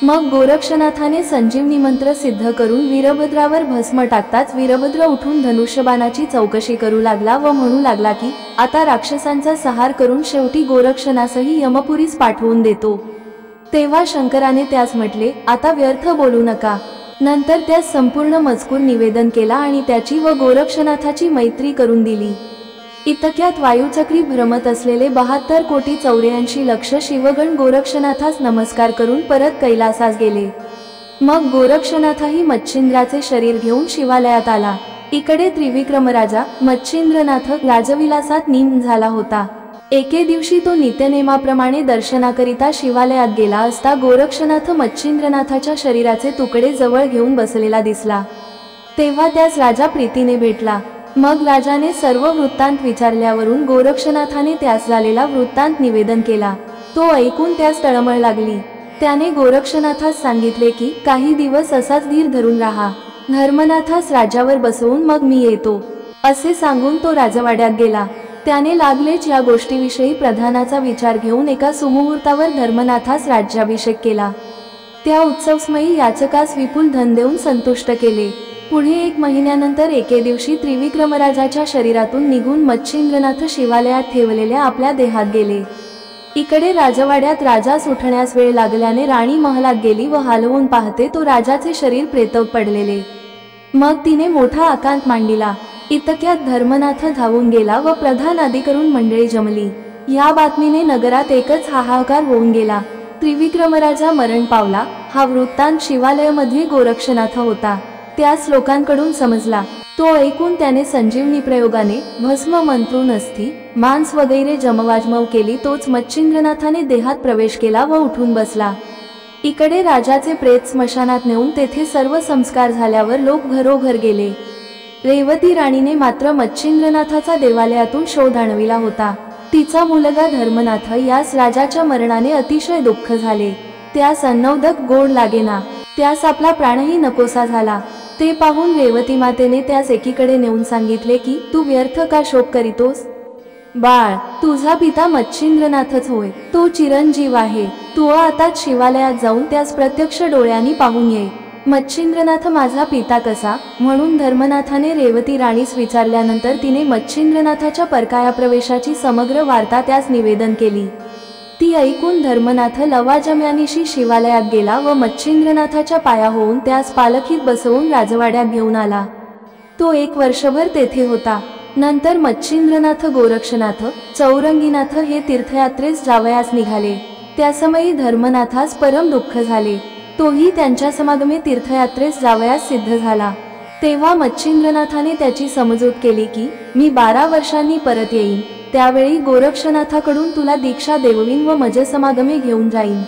[SPEAKER 1] मग गोरक्षनाथाने संजीवनी मंत्र सिद्ध करून वीरभद्रावर भस्म टाकताच वीरभद्र उठून धनुष्यबाणाची चौकशी करू लागला व म्हणू लागला की आता राक्षसांचा संहार करून शेवटी गोरक्षनासही यमपुरीस पाठवून देतो। तेव्हा शंकराने त्यास म्हटले, आता व्यर्थ बोलू नका। नंतर त्यास संपूर्ण मजकूर निवेदन केला आणि त्याची व गोरक्षनाथाची मैत्री करून दिली। इतक्यात वायुचक्री भ्रमत असलेले 72,84,00,000 शिवगण गोरक्षनाथास नमस्कार करून परत कैलासास गेले। मग गोरक्षनाथही मच्छिंद्राचे शरीर घेऊन शिवालयात आला। इकडे त्रिविक्रम राजा मच्छिंद्रनाथ राजविलासात नीम झाला होता। एके दिवशी तो नित्यनेमाप्रमाणे दर्शनाकरिता शिवालयात गेला असता गोरक्षनाथ मच्छिंद्रनाथाच्या शरीराचे तुकडे जवळ घेऊन बसलेला दिसला। तेव्हा त्यास राजा प्रीतीने भेटला। मग राजाने सर्व वृत्तांत विचारल्यावरून गोरक्षनाथाने त्यास झालेला वृत्तांत निवेदन केला। तो ऐकून त्यास तळमळ लागली। त्याने गोरक्षनाथास सांगितले की काही दिवस असाच धीर धरून राहा, धर्मनाथास राज्यावर बसवून मग मी येतो असे सांगून तो राजवाड्यात गेला। त्याने लागलेच या गोष्टीविषयी प्रधानाचा विचार घेऊन एका सुमुहूर्तावर धर्मनाथास राज्याभिषेक केला। त्या उत्सवसमयी याचकास विपुल धन देऊन संतुष्ट केले। पुढे 1 महिन्यानंतर एके दिवशी त्रिविक्रमराजाच्या शरीरातून निघून मच्छिंद्रनाथ शिवालयात ठेवलेल्या आपल्या देहात गेले। इकडे राजवाड्यात राजास उठण्यास वेळ लागल्याने राणी महलात गेली व हालवून पाहते तो राजाचे शरीर प्रेतव पडलेले। मग तिने मोठा आकांत मांडिला। इतक्यात धर्मनाथ धावून गेला व प्रधान आदी करून मंडळी जमली। या बातमीने नगरात एकच हाहाकार होऊन गेला। त्रिविक्रमराजा मरण पावला हा वृत्तांत शिवालयामध्ये गोरक्षनाथ होता त्यास लोकांकडून समजला। तो ऐकून त्याने संजीवनी प्रयोगाने भस्म मंत्रून अस्थी मांस वगैरे जमवाजमव केली। तोच मच्छिंद्रनाथाने देहात प्रवेश केला व उठून बसला। इकडे राजाचे प्रेत स्मशानात नेऊन तेथे सर्व संस्कार झाल्यावर लोक घरोघर गेले। रेवती राणीने मात्र मच्छिंद्रनाथाचा देवालयातून शोध आणविला होता। तिचा मुलगा धर्मनाथ यास राजाच्या मरणाने अतिशय दुःख झाले। त्यास अन्नोदक गोड लागेना, त्यास आपला प्राणही नकोसा झाला। ते पाहून रेवती मातेने त्यास एकीकडे नेऊन सांगितले की तू व्यर्थ का शोक करीतोस? बाळ, तुझा पिता मच्छिंद्रनाथच होय, तो चिरंजीव आहे। तू आता शिवालयात जाऊन त्यास प्रत्यक्ष डोळ्यांनी पाहून ये। मच्छिंद्रनाथ माझा पिता कसा? म्हणून धर्मनाथाने रेवती राणीस विचारल्यानंतर तिने मच्छिंद्रनाथाच्या परकाया प्रवेशाची समग्र वार्ता त्यास निवेदन केली। ती ऐकून धर्मनाथ लवाजम्यानिशी शिवालयात गेला व मच्छिंद्रनाथाच्या पाया होऊन त्यास पालखीत बसवून राजवाड्यात घेऊन आला। तो 1 वर्षभर तेथे होता। नंतर मच्छिंद्रनाथ गोरक्षनाथ चौरंगीनाथ हे तीर्थयात्रेस जावयास निघाले। त्यासमयी धर्मनाथास परम दुःख झाले। तोही त्यांच्या समागमे तीर्थयात्रेस जावयास सिद्ध झाला। तेव्हा मच्छिंद्रनाथाने त्याची समजूत केली की मी 12 वर्षांनी परत येईन, त्यावेळी गोरक्षनाथाकडून तुला दीक्षा देववीन व मज समागमे घेऊन जाईन।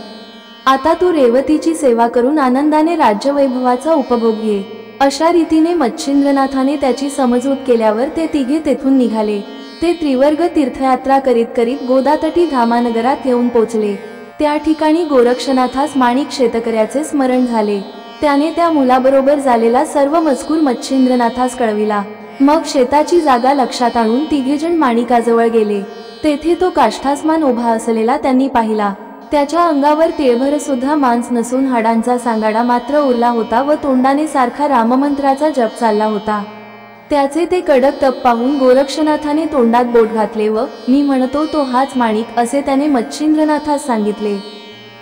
[SPEAKER 1] आता तू रेवतीची सेवा करून आनंदाने राज्यवैभवाचा उपभोग घे। अशा रीतीने मच्छिंद्रनाथाने त्याची समजूत केल्यावर ते तिघे तेथून निघाले। ते त्रिवर्ग तीर्थयात्रा करीत करीत गोदातटी धामानगरात येऊन पोचले। त्या ठिकाणी गोरक्षनाथास माणिक शेतकऱ्याचे स्मरण झाले। त्याने त्या मुलाबरोबर झालेला सर्व मजकूर मच्छिंद्रनाथास कळविला। मग शेताची जागा लक्षात आणून तिघेजण माणिकाजवळ गेले। तेथे तो काष्ठासमान उभा असलेला त्यांनी पाहिला। त्याच्या अंगावर तिळभर सुद्धा मांस नसून हाडांचा सांगाडा मात्र उरला होता व तोंडाने सारखा राममंत्राचा जप चालला होता। त्याचे ते कडक तप पाहून गोरक्षनाथाने तोंडात बोट घातले व मी म्हणतो तो हाच माणिक असे त्याने मच्छिंद्रनाथास सांगितले।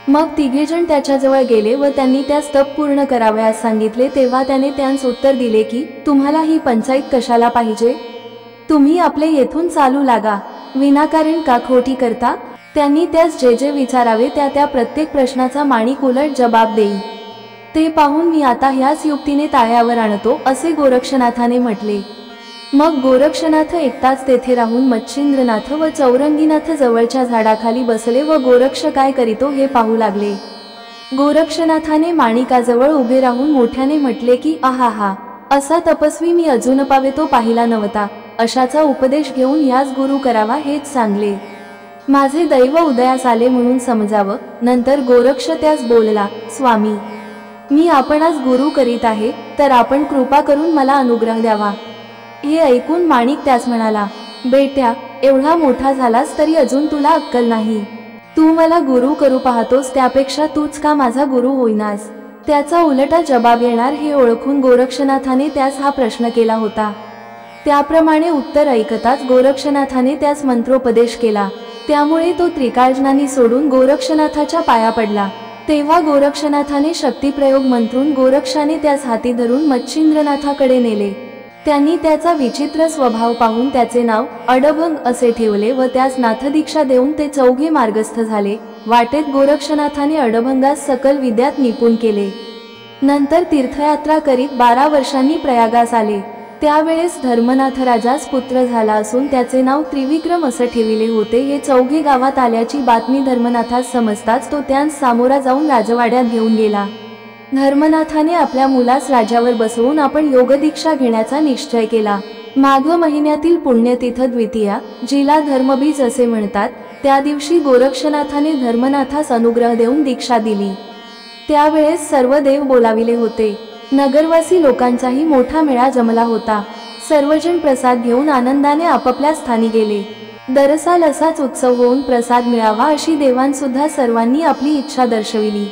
[SPEAKER 1] मग तिघेजण त्याच्याजवळ गेले व त्यांनी त्यास तप पूर्ण करावयास सांगितले। तेव्हा त्याने त्यांस उत्तर दिले की तुम्हाला ही पंचायत कशाला पाहिजे? तुम्ही आपले येथून चालू लागा, विनाकारण का खोटी करता? त्यांनी त्यास जे जे विचारावे त्या प्रत्येक प्रश्नाचा माणिक उलट जबाब देई। ते पाहून मी आता ह्याच युक्तीने ताळ्यावर आणतो असे गोरक्षनाथाने म्हटले। मग गोरक्षनाथ एकटाच तेथे राहून मच्छिंद्रनाथ व चौरंगीनाथ जवळच्या झाडाखाली बसले व गोरक्ष काय करीतो हे पाहू लागले। गोरक्षनाथाने माणिकाजवळ उभे राहून मोठ्याने म्हटले की आहा, असा तपस्वी मी अजून पावेतो पाहिला नव्हता। अशाचा उपदेश घेऊन ह्यास गुरु करावा हेच चांगले। माझे दैव उदयास आले म्हणून समजावं। नंतर गोरक्ष त्यास बोलला, स्वामी, मी आपणास गुरु करीत आहे, तर आपण कृपा करून मला अनुग्रह द्यावा। हे ऐकून माणिक त्यास म्हणाला, बेट्या, एवढा मोठा झालास तरी अजून तुला अक्कल नाही। तू मला गुरु करू पाहतोस, त्यापेक्षा तूच का माझा गुरु होईनास? त्याचा उलटा जबाब येणार हे ओळखून गोरक्षनाथाने त्यास हा प्रश्न केला होता। त्याप्रमाणे उत्तर ऐकताच गोरक्षनाथाने त्यास मंत्रोपदेश केला। त्यामुळे तो त्रिकाळज्ञानी सोडून गोरक्षनाथाच्या पाया पडला। तेव्हा गोरक्षनाथाने शक्तिप्रयोग मंत्रून गोरक्षाने त्यास हाती धरून मच्छिंद्रनाथाकडे नेले। त्यांनी त्याचा विचित्र स्वभाव पाहून त्याचे नाव अडभंग असे ठेवले व त्यास नाथदीक्षा देऊन ते चौघे मार्गस्थ झाले। वाटेत गोरक्षनाथाने अडभंगास सकल विद्यात निपुण केले। नंतर तीर्थयात्रा करीत 12 वर्षांनी प्रयागास आले। त्यावेळेस धर्मनाथ राजास पुत्र झाला असून त्याचे नाव त्रिविक्रम असे ठेविले होते। हे चौघे गावात आल्याची बातमी धर्मनाथास समजताच तो त्यांस सामोरा जाऊन राजवाड्यात घेऊन गेला। धर्मनाथाने आपल्या मुलास राजावर बसवून आपण योगदीक्षा घेण्याचा निश्चय केला। माघ महिन्यातील पुण्यतिथ द्वितीया, जिला धर्मबीज असे म्हणतात, त्या दिवशी गोरक्षनाथाने धर्मनाथास अनुग्रह देऊन दीक्षा दिली। त्यावेळेस सर्व देव बोलाविले होते। नगरवासी लोकांचाही मोठा मेळा जमला होता। सर्वजण प्रसाद घेऊन आनंदाने आपापल्या स्थानी गेले। दरसाल असाच उत्सव होऊन प्रसाद मिळावा अशी देवांसुद्धा सर्वांनी आपली इच्छा दर्शविली।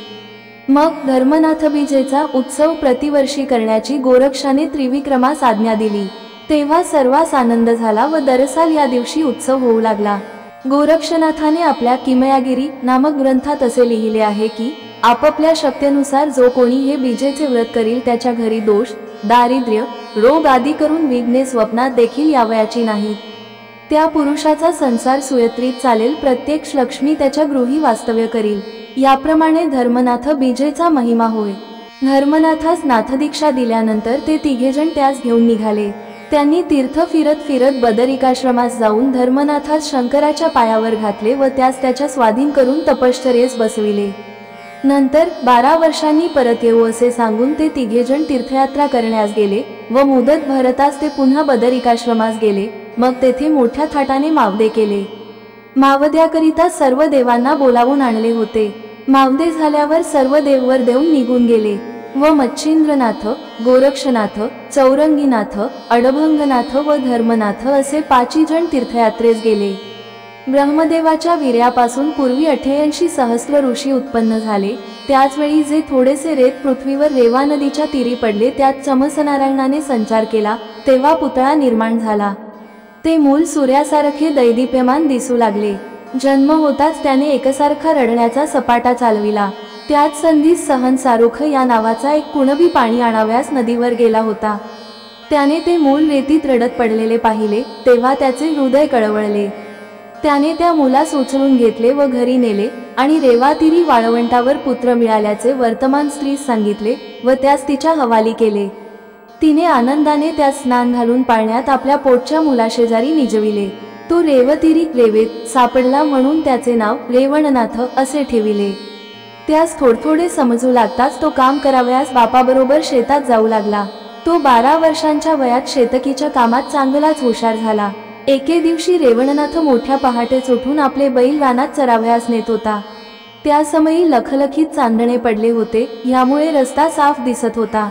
[SPEAKER 1] मग धर्मनाथ बीजेचा उत्सव प्रतिवर्षी करण्याची गोरक्षाने त्रिविक्रमास आज्ञा दिली। तेव्हा सर्वांस आनंद झाला व दरसाल या दिवशी उत्सव होऊ लागला। गोरक्षनाथाने आपल्या किमयागिरी नामक ग्रंथात असे लिहिले आहे की आपापल्या शक्तीनुसार जो कोणी हे बीजेचे व्रत करील त्याच्या घरी दोष, दारिद्र्य, रोग आदी करून विघ्ने स्वप्नात देखील यावयाची नाही। त्या पुरुषाचा संसार सुयत्रित चालेल, प्रत्यक्ष लक्ष्मी त्याच्या गृही वास्तव्य करील। याप्रमाणे धर्मनाथ बीजेचा महिमा होय। धर्मनाथास नाथदीक्षा दिल्यानंतर ते तिघेजण त्यास घेऊन निघाले। त्यांनी तीर्थ फिरत फिरत बदरिकाश्रमास जाऊन धर्मनाथास शंकराच्या पायावर घातले व त्यास त्याच्या स्वाधीन करून तपश्चर्येस बसविले। नंतर 12 वर्षांनी परत येऊ असे सांगून ते तिघेजण तीर्थयात्रा करण्यास गेले व मुदत भरताच ते पुन्हा बदरिकाश्रमास गेले। मग तेथे मोठ्या थाटाने मावदे केले। मावद्याकरिता सर्व देवांना बोलावून आणले होते। मावदे झाल्यावर सर्व देववर देऊन निघून गेले व मच्छिंद्रनाथ, गोरक्षनाथ, चौरंगीनाथ, अडभंगनाथ व धर्मनाथ असे 5 जण तीर्थयात्रेस गेले। ब्रह्मदेवाच्या वीर्यापासून पूर्वी 88 सहस्र ऋषी उत्पन्न झाले। त्याचवेळी जे थोडेसे रेत पृथ्वीवर रेवा नदीच्या तीरी पडले त्यात चमसनारायणाने संचार केला, तेव्हा पुतळा निर्माण झाला। ते मूल सूर्यासारखे दैदिप्यमान दिसू लागले। जन्म होताच त्याने एकसारखा रडण्याचा सपाटा चालविला। त्याच संधीस सहनसारुख या नावाचा एक कुणबी पाणी आणाव्यास नदीवर गेला होता। त्याने ते मूल रेतीत रडत पडलेले पाहिले, तेव्हा त्याचे हृदय कळवळले। त्याने त्या मुलास उचलून घेतले व घरी नेले आणि रेवातीरी वाळवंटावर पुत्र मिळाल्याचे वर्तमान स्त्रीस सांगितले व त्यास तिच्या हवाली केले। तिने आनंदाने त्यास स्नान घालून पाळण्यात आपल्या पोटच्या मुलाशेजारी निजविले। तो रेवतीरी रेवेत सापडला म्हणून त्याचे नाव रेवणनाथ असे ठेविले। त्यास थोडे समजू लागताच तो काम करावयास बापाबरोबर शेतात जाऊ लागला। तो 12 वर्षांच्या वयात शेतकीच्या कामात चांगलाच हुशार झाला। एके दिवशी रेवणनाथ मोठ्या पहाटेच उठून आपले बैल रानात चरावयास नेत होता। त्या समयी लखलखीत चांदणे पडले होते, यामुळे रस्ता साफ दिसत होता।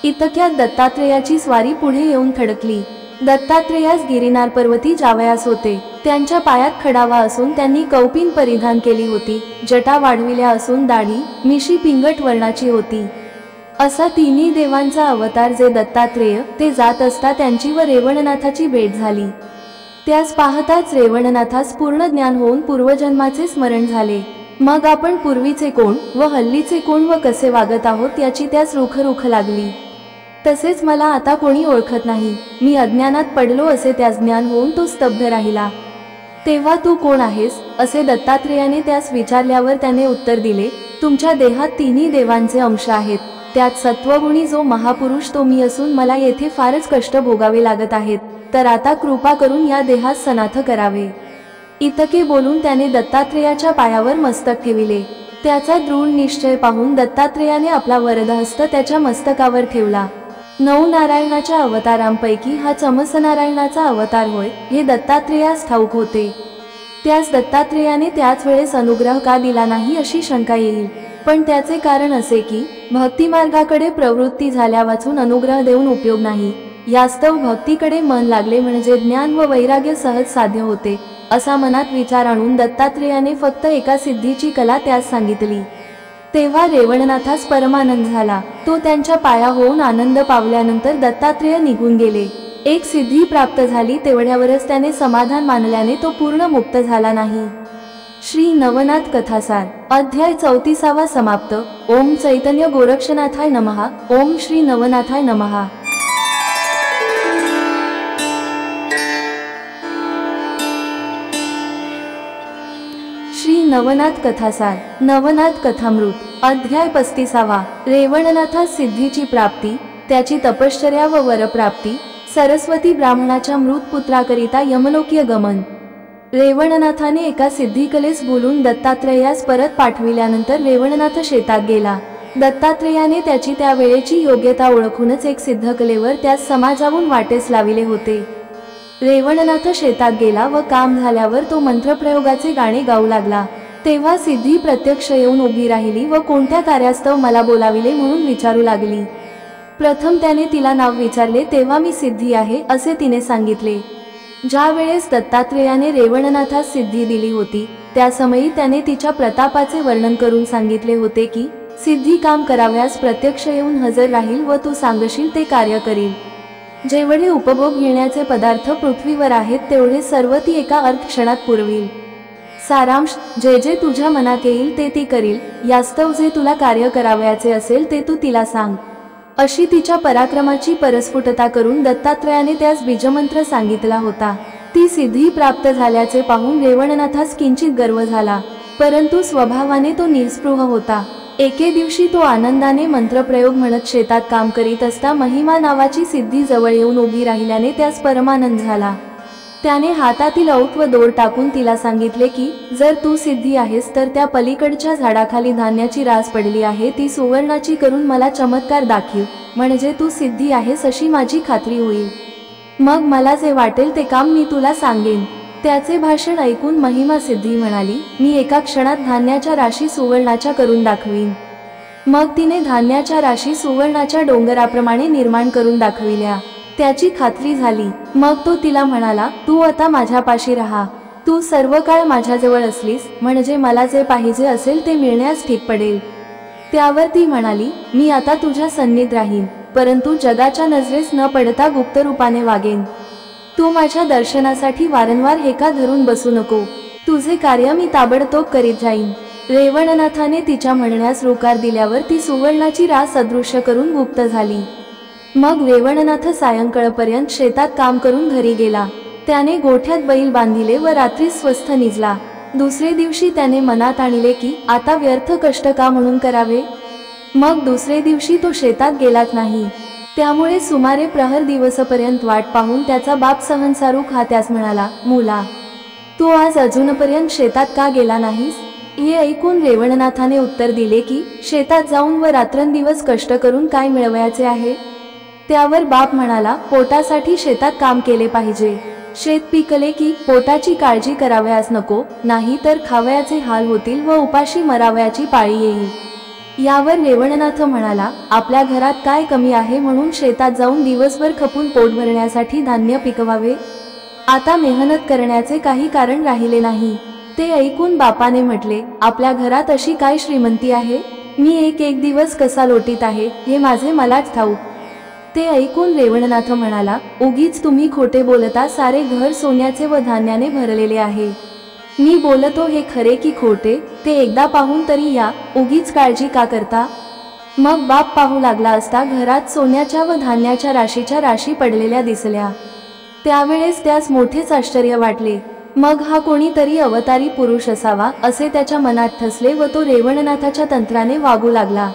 [SPEAKER 1] इतक्यात दत्तात्रेयाची स्वारी पुढे येऊन थडकली। दत्तात्रेयास गिरिनार पर्वती जावयास होते। त्यांच्या पायात खडावा असून त्यांनी कौपीन परिधान केली होती, जटा वाढविल्या असून दाढी मिशी पिंगट वर्णाची होती। असा तिन्ही देवांचा अवतार जे दत्तात्रेय ते जात असता त्यांची व रेवणनाथाची भेट झाली। त्यास पाहताच रेवणनाथास पूर्ण ज्ञान होऊन पूर्वजन्माचे स्मरण झाले। मग आपण पूर्वीचे कोण व हल्लीचे कोण व कसे वागत आहोत याची त्यास रुख लागली। तसेच मला आता कोणी ओळखत नाही, मी अज्ञानात पडलो असे त्यास ज्ञान होऊन तो स्तब्ध राहिला। तेव्हा तू कोण आहेस असे दत्तात्रेयाने त्यास विचारल्यावर त्याने उत्तर दिले, तुमच्या देहात तिन्ही देवांचे अंश आहेत, त्यात सत्वगुणी जो महापुरुष तो मी असून मला येथे फारच कष्ट भोगावे लागत आहेत, तर आता कृपा करून या देहात सनाथ करावे। इतके बोलून त्याने दत्तात्रेयाच्या पायावर मस्तक ठेविले। त्याचा दृढ निश्चय पाहून दत्तात्रेयाने आपला वरदहस्त त्याच्या मस्तकावर ठेवला। 9 नारायणाच्या अवतारांपैकी हा चमसनारायणाचा अवतार होय हे दत्तात्रेयास ठाऊक होते। त्यास दत्तात्रेयाने त्याच वेळेस अनुग्रह का दिला नाही अशी शंका येईल, पण त्याचे कारण असे की भक्तिमार्गाकडे प्रवृत्ती झाल्या वाचून अनुग्रह देऊन उपयोग नाही। यास्तव भक्तीकडे मन लागले म्हणजे ज्ञान व वैराग्य सहज साध्य होते, असा मनात विचार आणून दत्तात्रेयाने फक्त एका सिद्धीची कला त्यास सांगितली। तेव्हा रेवणनाथास परमानंद झाला। तो त्यांच्या पाया होऊन आनंद पावल्यानंतर दत्तात्रेय निघून गेले। एक सिद्धी प्राप्त झाली तेवढ्यावरच त्याने समाधान मानल्याने तो पूर्ण मुक्त झाला नाही। श्री नवनाथ कथासार अध्याय 34 समाप्त। ओम चैतन्य गोरक्षनाथाय नमः। ओम श्री नवनाथाय नमः। श्री नवनाथ कथासार नवनाथ कथामृत अध्याय 35। रेवणनाथास सिद्धीची प्राप्ती, त्याची तपश्चर्या व वरप्राप्ती, सरस्वती ब्राह्मणाच्या मृत पुत्राकरिता यमलोकीय गमन। रेवणनाथाने एका सिद्धिकलेस बोलून दत्तात्रेयास परत पाठविल्यानंतर रेवणनाथ शेतात गेला। दत्तात्रेयाने त्याची त्या वेळेची योग्यता ओळखूनच एक सिद्धकलेवर त्यास समाजावून वाटेस लाविले होते। रेवणनाथ शेतात गेला व काम झाल्यावर तो मंत्रप्रयोगाचे गाणे गाऊ लागला। तेव्हा सिद्धी प्रत्यक्ष येऊन उभी राहिली व कोणत्या कार्यास्तव मला बोलाविले म्हणून विचारू लागली। प्रथम त्याने तिला नाव विचारले तेव्हा मी सिद्धी आहे असे तिने सांगितले। ज्या वेळेस दत्तात्रेयाने रेवणनाथास सिद्धी दिली होती त्या समयी त्याने तिच्या प्रतापाचे वर्णन करून सांगितले होते की सिद्धी काम कराव्यास प्रत्यक्ष येऊन हजर राहील व तू सांगशील ते कार्य करील। जेवढे उपभोग घेण्याचे पदार्थ पृथ्वीवर आहेत तेवढे सर्व ती एका अर्थक्षणात पुरवील। सारांश जे जे तुझ्या मनात येईल ते ती करील, यास्तव जे तुला कार्य करावयाचे असेल ते तू तिला सांग। अशी तिच्या पराक्रमाची परस्फुटता करून दत्तात्रेयाने त्यास बीजमंत्र सांगितला होता। ती सिद्धी प्राप्त झाल्याचे पाहून रेवणनाथास किंचित गर्व झाला, परंतु स्वभावाने तो निस्पृह होता। एके दिवशी तो आनंदाने मंत्रप्रयोग म्हणत शेतात काम करीत असता महिमा नावाची सिद्धी जवळ येऊन उभी राहिल्याने त्यास परमानंद झाला। त्याने हातातील औत व दोर टाकून तिला सांगितले की जर तू सिद्धी आहेस तर त्या पलीकडच्या झाडाखाली धान्याची रास पडली आहे, ती सुवर्णाची करून मला चमत्कार दाखव, म्हणजे तू सिद्धी आहेस अशी माझी खात्री होईल। मग मला जे वाटेल ते काम मी तुला सांगेन। त्याचे भाषण ऐकून महिमा सिद्धी म्हणाली, मी एका क्षणात धान्याच्या राशी सुवर्णाच्या करून दाखवीन। मग तिने धान्याच्या राशी सुवर्णाच्या डोंगराप्रमाणे निर्माण करून दाखविल्या। त्याची खात्री झाली। मग तो तिला म्हणाला, तू आता माझ्यापाशी राहा, तू सर्व काळ माझ्याजवळ असलीस म्हणजे मला जे पाहिजे असेल ते मिळण्यास ठीक पडेल। त्यावर ती म्हणाली, मी आता तुझ्या सन्निध राहीन, परंतु जगाच्या नजरेस न पडता गुप्त रूपाने वागेन। तू माझ्या दर्शनासाठी वारंवार हेका धरून बसू नको, तुझे कार्य मी ताबडतोब करीत जाईन। रेवणनाथाने तिच्या म्हणण्यास होकार दिल्यावर ती सुवर्णाची रास अदृश्य करून गुप्त झाली। मग रेवणनाथ सायंकाळपर्यंत शेतात काम करून घरी गेला। त्याने गोठ्यात बैल बांधिले व रात्री स्वस्थ निजला। दुसरे दिवशी त्याने मनात आणले की आता व्यर्थ कष्ट का म्हणून करावे। मग दुसरे दिवशी तो शेतात गेलाच नाही। त्यामुळे सुमारे प्रहर दिवसपर्यंत वाट पाहून त्याचा बाप सहनसारुख हा त्यास म्हणाला, मुला, तू आज अजूनपर्यंत शेतात का गेला नाहीस? हे ऐकून रेवणनाथाने उत्तर दिले की शेतात जाऊन व रात्रंदिवस कष्ट करून काय मिळवायचे आहे। त्यावर बाप म्हणाला, पोटासाठी शेतात काम केले पाहिजे। शेत पिकले की पोटाची काळजी करावयास नको, नाही तर खावयाचे हाल होतील व उपाशी मरावयाची पाळी येईल। यावर रेवणनाथ म्हणाला, आपल्या घरात काय कमी आहे म्हणून शेतात जाऊन दिवसभर खपून पोट भरण्यासाठी धान्य पिकवावे? आता मेहनत करण्याचे काही कारण राहिले नाही। ते ऐकून बापाने म्हटले, आपल्या घरात अशी काय श्रीमंती आहे? मी एक दिवस कसा लोटीत आहे हे माझे मलाच ठाऊक। ते ऐकून रेवणनाथ म्हणाला, उगीच तुम्ही खोटे बोलता, सारे घर सोन्याचे व धान्याने भरलेले आहे। मी बोलतो हे खरे की खोटे ते एकदा पाहून तरी या, उगीच काळजी का करता? मग बाप पाहू लागला असता घरात सोन्याच्या व धान्याच्या राशीच्या राशी पडलेल्या दिसल्या। त्यावेळेस त्यास मोठेच आश्चर्य वाटले। मग हा कोणीतरी अवतारी पुरुष असावा असे त्याच्या मनात ठसले व तो रेवणनाथाच्या तंत्राने वागू लागला।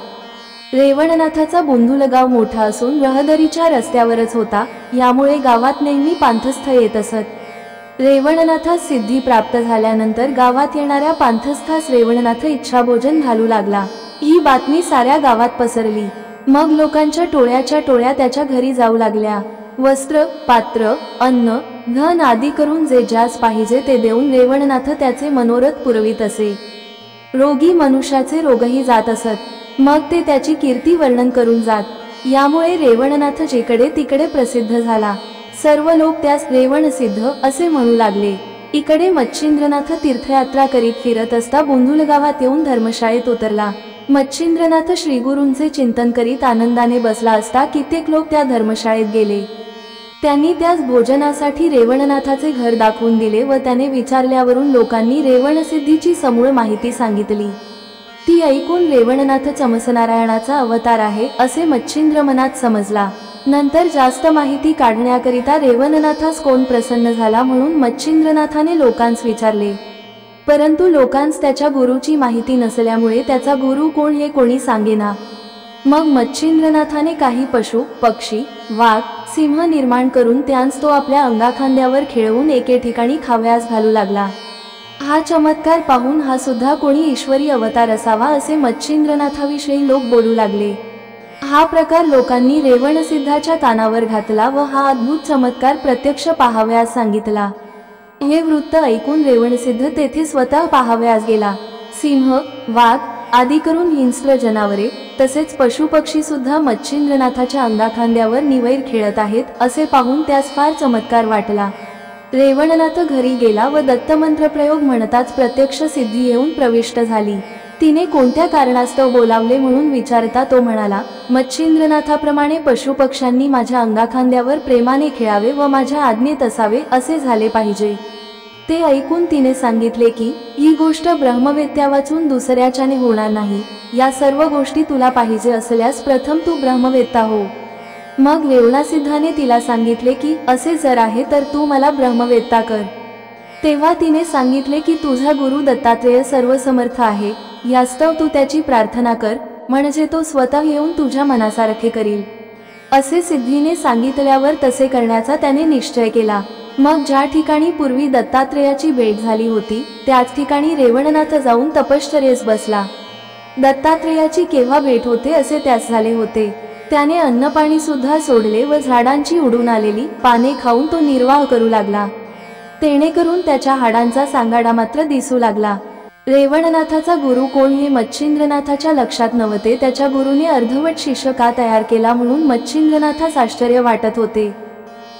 [SPEAKER 1] रेवणनाथाचा बुंधुलगाव मोठा असून रहदारीच्या रस्त्यावरच होता, यामुळे गावात नेहमी पांथस्थ येत असत। रेवणनाथास सिद्धी प्राप्त झाल्यानंतर गावात येणाऱ्या पांथस्थास रेवणनाथ इच्छाभोजन घालू लागला। ही बातमी साऱ्या गावात पसरली। मग लोकांच्या टोळ्याच्या टोळ्या त्याच्या घरी जाऊ लागल्या। वस्त्र, पात्र, अन्न, धन आदी करून जे ज्यास पाहिजे ते देऊन रेवणनाथ त्याचे मनोरथ पुरवित असे। रोगी मनुष्याचे रोगही जात असत। मग ते त्याची कीर्ती वर्णन करून जात। यामुळे रेवणनाथ जिकडे तिकडे प्रसिद्ध झाला। सर्व लोक त्यास रेवणसिद्ध असे म्हणू लागले। इकडे मच्छिंद्रनाथ तीर्थयात्रा करीत फिरत असता बुंधुलगावात येऊन धर्मशाळेत उतरला। मच्छिंद्रनाथ श्रीगुरूंचे चिंतन करीत आनंदाने बसला असता कित्येक लोक त्या धर्मशाळेत गेले। त्यांनी त्यास भोजनासाठी रेवणनाथाचे घर दाखवून दिले व त्याने विचारल्यावरून लोकांनी रेवणसिद्धीची समूळ माहिती सांगितली। ती ऐकून रेवणनाथ चमसनारायणाचा अवतार आहे असे मच्छिंद्र मनात समजला। नंतर जास्त माहिती काढण्याकरिता रेवणनाथास कोण प्रसन्न झाला म्हणून मच्छिंद्रनाथाने लोकांस विचारले, परंतु लोकांस त्याच्या गुरुची माहिती नसल्यामुळे त्याचा गुरु कोण हे कोणी सांगेना। मग मच्छिंद्रनाथाने काही पशु, पक्षी, वाघ, सिंह निर्माण करून त्यांस तो आपल्या अंगाखांद्यावर खेळवून एके ठिकाणी खावयास घालू लागला। हा चमत्कार पाहून हा सुद्धा कोणी ईश्वरी अवतार असावा असे मच्छिंद्रनाथाविषयी लोक बोलू लागले। हा प्रकार लोकांनी रेवणसिद्धाच्या कानावर घातला व हा अद्भुत चमत्कार प्रत्यक्ष पाहावयास सांगितला। हे वृत्त ऐकून रेवणसिद्ध तेथे स्वतः पाहावयास गेला। सिंह, वाघ आदी करून हिंस्र जनावरे तसेच पशुपक्षी सुद्धा मच्छिंद्रनाथाच्या अंगाखांद्यावर निवैर खेळत आहेत असे पाहून त्यास फार चमत्कार वाटला। रेवणनाथ घरी गेला व दत्तमंत्र प्रयोग म्हणताच प्रत्यक्ष सिद्धी येऊन प्रविष्ट झाली। तिने कोणत्या कारणास्तव बोलावले म्हणून विचारता तो म्हणाला, मच्छिंद्रनाथाप्रमाणे पशुपक्ष्यांनी माझ्या अंगाखांद्यावर प्रेमाने खेळावे व माझ्या आज्ञेत असावे असे झाले पाहिजे। ते ऐकून तिने सांगितले की ही गोष्ट ब्रह्मवेत्या वाचून दुसऱ्याच्याने होणार नाही। या सर्व गोष्टी तुला पाहिजे असल्यास प्रथम तू ब्रह्मवेत्ता हो। मग रेवणसिद्धाने तिला सांगितले की असे जर आहे तर तू मला ब्रह्मवेत्ता कर। तेव्हा तिने सांगितले की तुझा गुरु दत्तात्रेय सर्वसमर्थ आहे, यास्तव तू त्याची प्रार्थना कर, म्हणजे तो स्वतः येऊन तुझ्या मनासारखे करील। असे सिद्धीने सांगितल्यावर तसे करण्याचा त्याने निश्चय केला। मग ज्या ठिकाणी पूर्वी दत्तात्रेयाची भेट झाली होती त्याच ठिकाणी रेवणनाथ जाऊन तपश्चर्येस बसला। दत्तात्रेयाची केव्हा भेट होते असे त्यास झाले होते। त्याने अन्नपाणी सुद्धा सोडले व झाडांची उडून आलेली पाने खाऊन तो निर्वाह करू लागला। तेणेकरून त्याच्या हाडांचा सांगाडा मात्र दिसू लागला। रेवणनाथाचा गुरु कोण हे मच्छिंद्रनाथाच्या लक्षात नव्हते। त्याच्या गुरुने अर्धवट शिष्य का तयार केला म्हणून मच्छिंद्रनाथास आश्चर्य वाटत होते।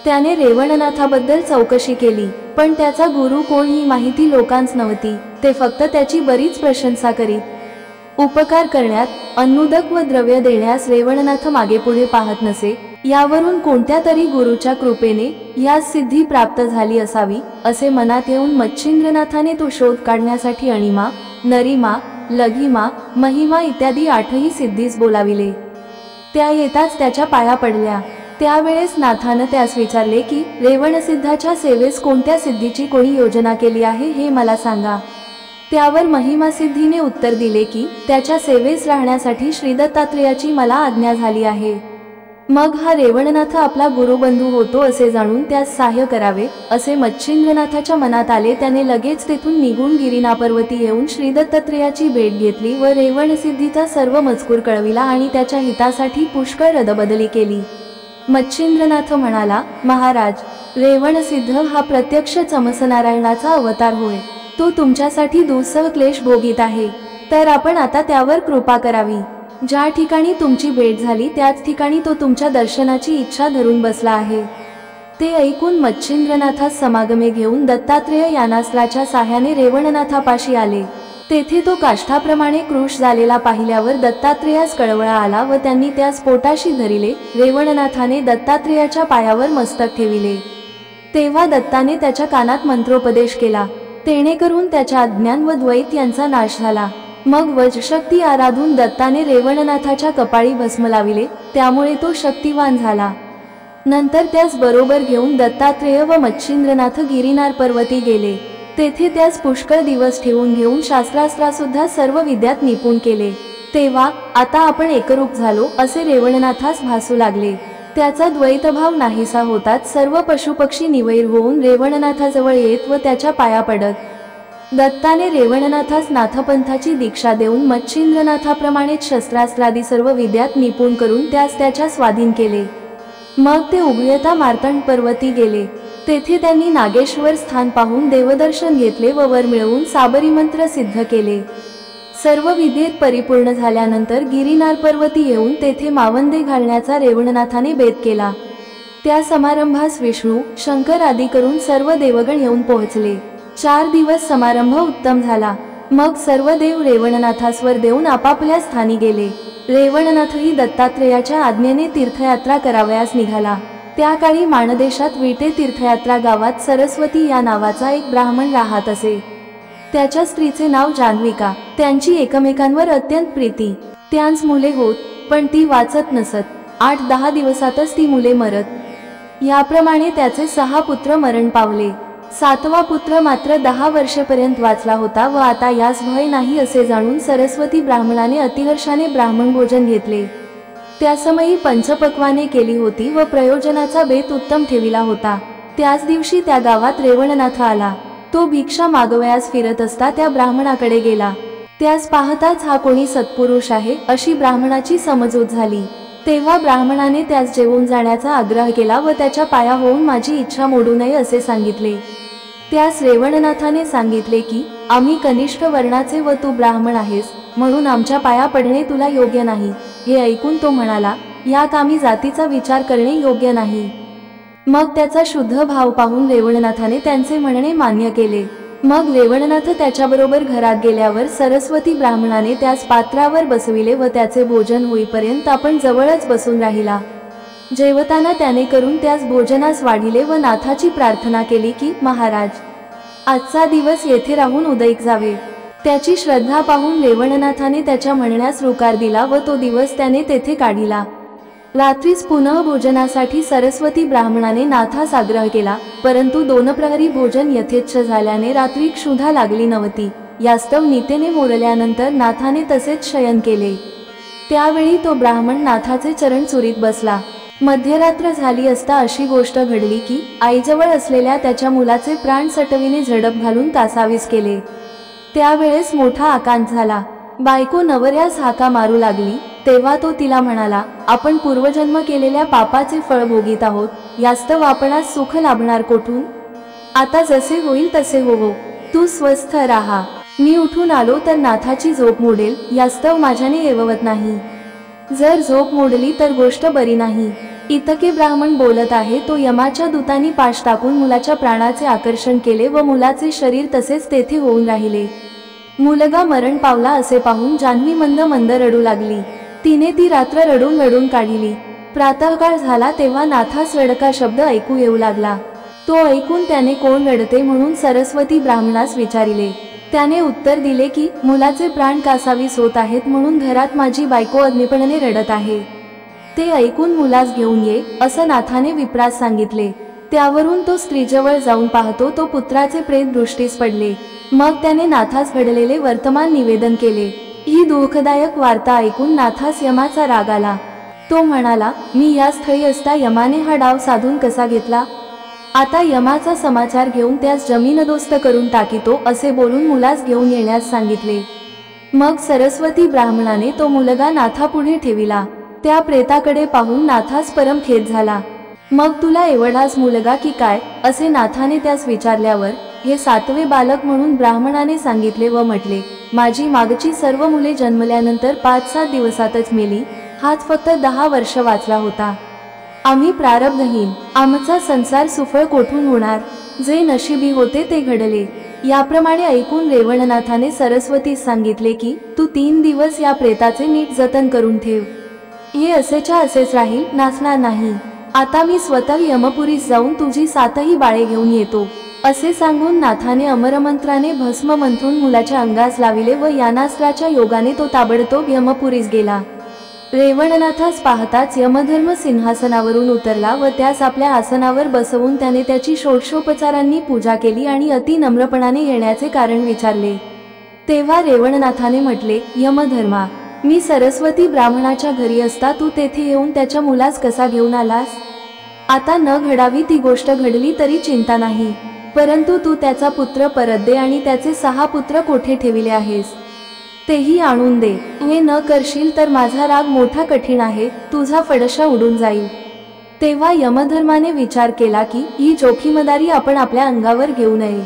[SPEAKER 1] त्याने रेवणनाथाबद्दल चौकशी केली, पण त्याचा गुरु कोण ही माहिती लोकांस नव्हती। ते फक्त त्याची बरीच प्रशंसा करीत। उपकार करण्यात, अन्नोदक व द्रव्य देण्यास रेवणनाथ मागे पुढे पाहत नसे। यावरून कोणत्या तरी गुरुच्या कृपेने यास सिद्धी प्राप्त झाली असावी असे मनात येऊन मच्छिंद्रनाथाने तो शोध काढण्यासाठी अणिमा, नरिमा, लघिमा, महिमा इत्यादी 8ही सिद्धीस बोलाविले। त्या येताच त्याच्या पाया पडल्या। त्यावेळेस नाथानं त्यास विचारले की रेवणसिद्धाच्या सेवेस कोणत्या सिद्धीची कोणी योजना केली आहे हे मला सांगा। त्यावर महिमा सिद्धीने उत्तर दिले की त्याच्या सेवेस राहण्यासाठी श्री दत्तात्रेयाची मला आज्ञा झाली आहे। मग हा रेवणनाथ आपला गुरुबंधू होतो असे जाणून त्यास सहाय्य करावे असे मच्छिंद्रनाथाच्या मनात आले। त्याने लगेच तेथून निघून गिरिनापर्वती येऊन श्री दत्तात्रेयाची भेट घेतली व रेवणसिद्धीचा सर्व मजकूर कळविला आणि त्याच्या हितासाठी पुष्कळ रदबदली केली। मच्छिंद्रनाथ म्हणाला, महाराज, रेवणसिद्ध हा प्रत्यक्ष चमसनारायणाचा अवतार होय। तो तुमच्यासाठी दुःसह क्लेश भोगीत आहे, तर आपण आता त्यावर कृपा करावी। ज्या ठिकाणी तुमची भेट झाली त्याच ठिकाणी तो तुमच्या दर्शनाची इच्छा धरून बसला आहे। ते ऐकून मच्छिंद्रनाथास समागमे घेऊन दत्तात्रेय यानास्त्राच्या साह्याने रेवणनाथापाशी आले। तेथे तो काष्ठाप्रमाणे क्रुश झालेला पाहिल्यावर दत्तात्रेयास कळवळा आला व त्यांनी त्यास पोटाशी धरिले। रेवणनाथाने दत्तात्रेयाच्या पायावर मस्तक ठेविले। तेव्हा दत्ताने त्याच्या कानात मंत्रोपदेश केला, तेणेकरून त्याच्या अज्ञान व द्वैत यांचा नाश झाला। मग वज्रशक्ती आराधून दत्ताने रेवणनाथाच्या कपाळी भस्म लाविले, त्यामुळे तो शक्तिवान झाला। नंतर त्यास बरोबर घेऊन दत्तात्रेय व मच्छिंद्रनाथ गिरिनार पर्वती गेले। तेथे त्यास पुष्कळ दिवस ठेवून घेऊन शास्त्रास्त्रासुद्धा सर्व विद्यात निपुण केले। तेव्हा आता आपण एकरूप झालो असे रेवणनाथास भासू लागले। त्याचा द्वैतभाव नाहीसा होताच सर्व पशुपक्षी निवैर होऊन रेवणनाथाजवळ येत व त्याच्या पाया पडत। दत्ताने रेवणनाथास नाथपंथाची दीक्षा देऊन मच्छिंद्रनाथाप्रमाणेच शस्त्रास्त्रादी सर्व विद्यात निपुण करून त्यास त्याच्या स्वाधीन केले। मग ते उभयता मार्तंड पर्वती गेले। तेथे त्यांनी नागेश्वर स्थान पाहून देवदर्शन घेतले व वर मिळवून साबरी मंत्र सिद्ध केले। सर्व विद्येत परिपूर्ण झाल्यानंतर गिरिनार पर्वती येऊन तेथे मावंदे घालण्याचा रेवणनाथाने बेत केला। त्या समारंभास विष्णू, शंकर आदी करून सर्व देवगण येऊन पोहोचले। 4 दिवस समारंभ उत्तम झाला। मग सर्व देव रेवणनाथासवर देऊन आपापल्या स्थानी गेले। रेवणनाथही दत्तात्रेयाच्या आज्ञेने तीर्थयात्रा करावयास निघाला। त्या काळी माणदेशात विटे तीर्थयात्रा गावात सरस्वती या नावाचा एक ब्राह्मण राहत असे। त्याच्या स्त्रीचे नाव जान्हविका। त्यांची एकमेकांवर अत्यंत प्रीती। त्यांस मुले होत, पण ती वाचत नसत। 8-10 दिवसातच ती मुले मरत। याप्रमाणे त्याचे 6 पुत्र मरण पावले। 7वा पुत्र मात्र 10 वर्षेपर्यंत वाचला होता व आता यास भय नाही असे जाणून सरस्वती ब्राह्मणाने अतिहर्षाने ब्राह्मण भोजन घेतले। त्या समयी पंचपक्वाने केली होती व प्रयोजनाचा बेत उत्तम ठेविला होता। त्याच दिवशी त्या गावात रेवणनाथ आला। तो भिक्षा मागवयास फिरत असता त्या ब्राह्मणाकडे गेला। त्यास पाहताच हा कोणी सत्पुरुष आहे अशी ब्राह्मणाची समजूत झाली। तेव्हा ब्राह्मणाने त्यास जेवून जाण्याचा आग्रह केला व त्याच्या पाया होऊन माझी इच्छा मोडू नये असे सांगितले। त्यास रेवणनाथाने सांगितले की आम्ही कनिष्ठ वर्णाचे व तू ब्राह्मण आहेस, म्हणून आमच्या पाया पडणे तुला योग्य नाही। हे ऐकून तो म्हणाला, या कामी जातीचा विचार करणे योग्य नाही। मग त्याचा शुद्ध भाव पाहून रेवणनाथाने त्यांचे म्हणणे मान्य केले। मग रेवणनाथ त्याच्याबरोबर घरात गेल्यावर सरस्वती ब्राह्मणाने त्यास पात्रावर बसविले व त्याचे भोजन होईपर्यंत आपण जवळच बसून राहिला। जेवताना त्याने करून त्यास भोजनास वाढिले व नाथाची प्रार्थना केली की महाराज, आजचा दिवस येथे राहून उदयिक जावे। त्याची श्रद्धा पाहून रेवणनाथाने त्याच्या म्हणण्यास रुकार दिला व तो दिवस त्याने तेथे काढिला। रात्रीस पुनः भोजनासाठी सरस्वती ब्राह्मणाने नाथास आग्रह केला, परंतु 2 प्रहरी भोजन यथेच्छ झाल्याने रात्री क्षुधा लागली नव्हती। यास्तव नीतेने मोरल्यानंतर नाथाने तसेच शयन केले। त्यावेळी तो ब्राह्मण नाथाचे चरण चुरीत बसला। मध्यरात्र झाली असता अशी गोष्ट घडली की आईजवळ असलेल्या त्याच्या मुलाचे प्राण सटवीने झडप घालून कासावीस केले। त्यावेळेस मोठा आकांत झाला। बायको नवऱ्यास हाका मारू लागली। तेव्हा तो तिला म्हणाला, आपण पूर्वजन्म केलेल्या पापाचे फळ भोगीत आहोत, यास्तव आपणास सुख लाभणार कोठून? आता जसे होईल तसे होवो, तू स्वस्थ राहा। मी उठून आलो तर नाथाची झोप मोडेल, यास्तव माझ्याने येववत नाही। जर झोप मोडली तर गोष्ट बरी नाही। इतके ब्राह्मण बोलत आहे तो यमाच्या दूतांनी पाश टाकून मुलाच्या प्राणाचे आकर्षण केले व मुलाचे शरीर तसेच तेथे होऊन राहिले। मुलगा मरण पावला असे पाहून जान्हवी मंद मंद रडू लागली। तिने ती रात्र रडून रडून काढिली। प्रातःकाळ झाला तेव्हा नाथास रडका शब्द ऐकू येऊ लागला। तो ऐकून त्याने कोण रडते म्हणून सरस्वती ब्राह्मणास विचारिले। त्याने उत्तर दिले की मुलाचे प्राण कासावीस होत आहेत म्हणून घरात माझी बायको अग्निपणाने रडत आहे। ते ऐकून मुलास घेऊन ये असं नाथाने विप्रास सांगितले। त्यावरून तो स्त्रीजवळ जाऊन पाहतो तो पुत्राचे प्रेत दृष्टीस पडले। मग त्याने नाथास घडलेले वर्तमान निवेदन केले। ही दुःखदायक वार्ता ऐकून नाथास यमाचा राग आला। तो म्हणाला, मी या स्थळी असता यमाने हा डाव साधून कसा घेतला? आता यमाचा समाचार घेऊन त्यास जमीनदोस्त करून टाकीतो असे बोलून मुलास घेऊन येण्यास सांगितले। मग सरस्वती ब्राह्मणाने तो मुलगा नाथापुढे ठेविला। त्या प्रेताकडे पाहून नाथास परम खेद झाला। मग तुला एवढाच मुलगा की काय असे नाथाने त्यास विचारल्यावर हे 7वे बालक म्हणून ब्राह्मणाने सांगितले व म्हटले, माझी मागची सर्व मुले जन्मल्यानंतर 5-7 दिवसातच मेली, हाच फक्त 10 वर्ष वाचला होता। आम्ही प्रारब्धहीन, आमचा संसार सुफळ कोठून होणार? जे नशिबी होते ते घडले। याप्रमाणे ऐकून रेवणनाथाने सरस्वतीस सांगितले की तू 3 दिवस या प्रेताचे नीट जतन करून ठेव, हे असेच्या असेच राहील, नाचणार नाही। आता मी स्वतः यमपुरीस जाऊन तुझी 7ही बाळे घेऊन येतो असे सांगून नाथाने अमरमंत्राने भस्म मंत्रून मुलाच्या अंगास लाविले व यानास्त्राच्या योगाने तो ताबडतोब यमपुरीस गेला। रेवणनाथास पाहताच यमधर्म सिंहासनावरून उतरला व त्यास आपल्या आसनावर बसवून त्याने त्याची षोडशोपचारांनी पूजा केली आणि अति नम्रपणाने येण्याचे कारण विचारले। तेव्हा रेवणनाथाने म्हटले, यमधर्मा, मी सरस्वती ब्राह्मणाच्या घरी असता तू तेथे येऊन त्याच्या मुलास कसा घेऊन आलास? आता न घडावी ती गोष्ट घडली तरी चिंता नाही, परंतु तू त्याचा पुत्र परत दे आणि त्याचे 6 पुत्र कोठे ठेविले आहेस तेही आणून दे। हे न करशील तर माझा राग मोठा कठीण आहे, तुझा फडशा उडून जाईल। तेव्हा यमधर्माने विचार केला की ही जोखीमदारी आपण आपल्या अंगावर घेऊ नये,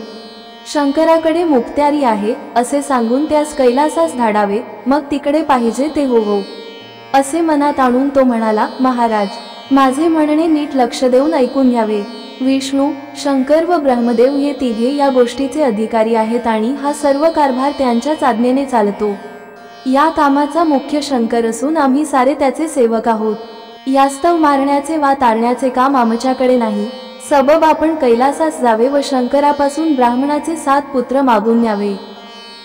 [SPEAKER 1] शंकराकडे मुक्त्यारी आहे असे सांगून त्यास कैलासास धाडावे, मग तिकडे पाहिजे ते होवो असे मनात आणून तो म्हणाला, महाराज, माझे म्हणणे नीट लक्ष देऊन ऐकून घ्यावे। विष्णू, शंकर व ब्रह्मदेव हे तिघे या गोष्टीचे अधिकारी आहेत आणि हा सर्व कारभार त्यांच्याच आज्ञेने चालतो। या कामाचा मुख्य शंकर असून आम्ही सारे त्याचे सेवक आहोत। यास्तव मारण्याचे वा तारण्याचे काम आमच्याकडे नाही। सबब आपण कैलासास जावे व शंकरापासून ब्राह्मणाचे 7 पुत्र मागून न्यावे,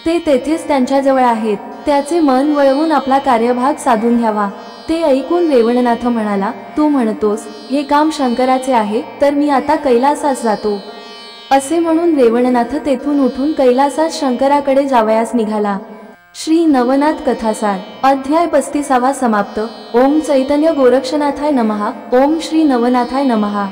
[SPEAKER 1] ते तेथेच त्यांच्याजवळ आहेत। त्याचे मन वळवून आपला कार्यभाग साधून घ्यावा। ते ऐकून रेवणनाथ म्हणाला, तू म्हणतोस हे काम शंकराचे आहे, तर मी आता कैलासास जातो असे म्हणून रेवणनाथ तेथून उठून कैलासास शंकराकडे जावयास निघाला। श्री नवनाथ कथासार अध्याय 35 समाप्त। ओम चैतन्य गोरक्षनाथाय नमः। ओम श्री नवनाथाय नमः।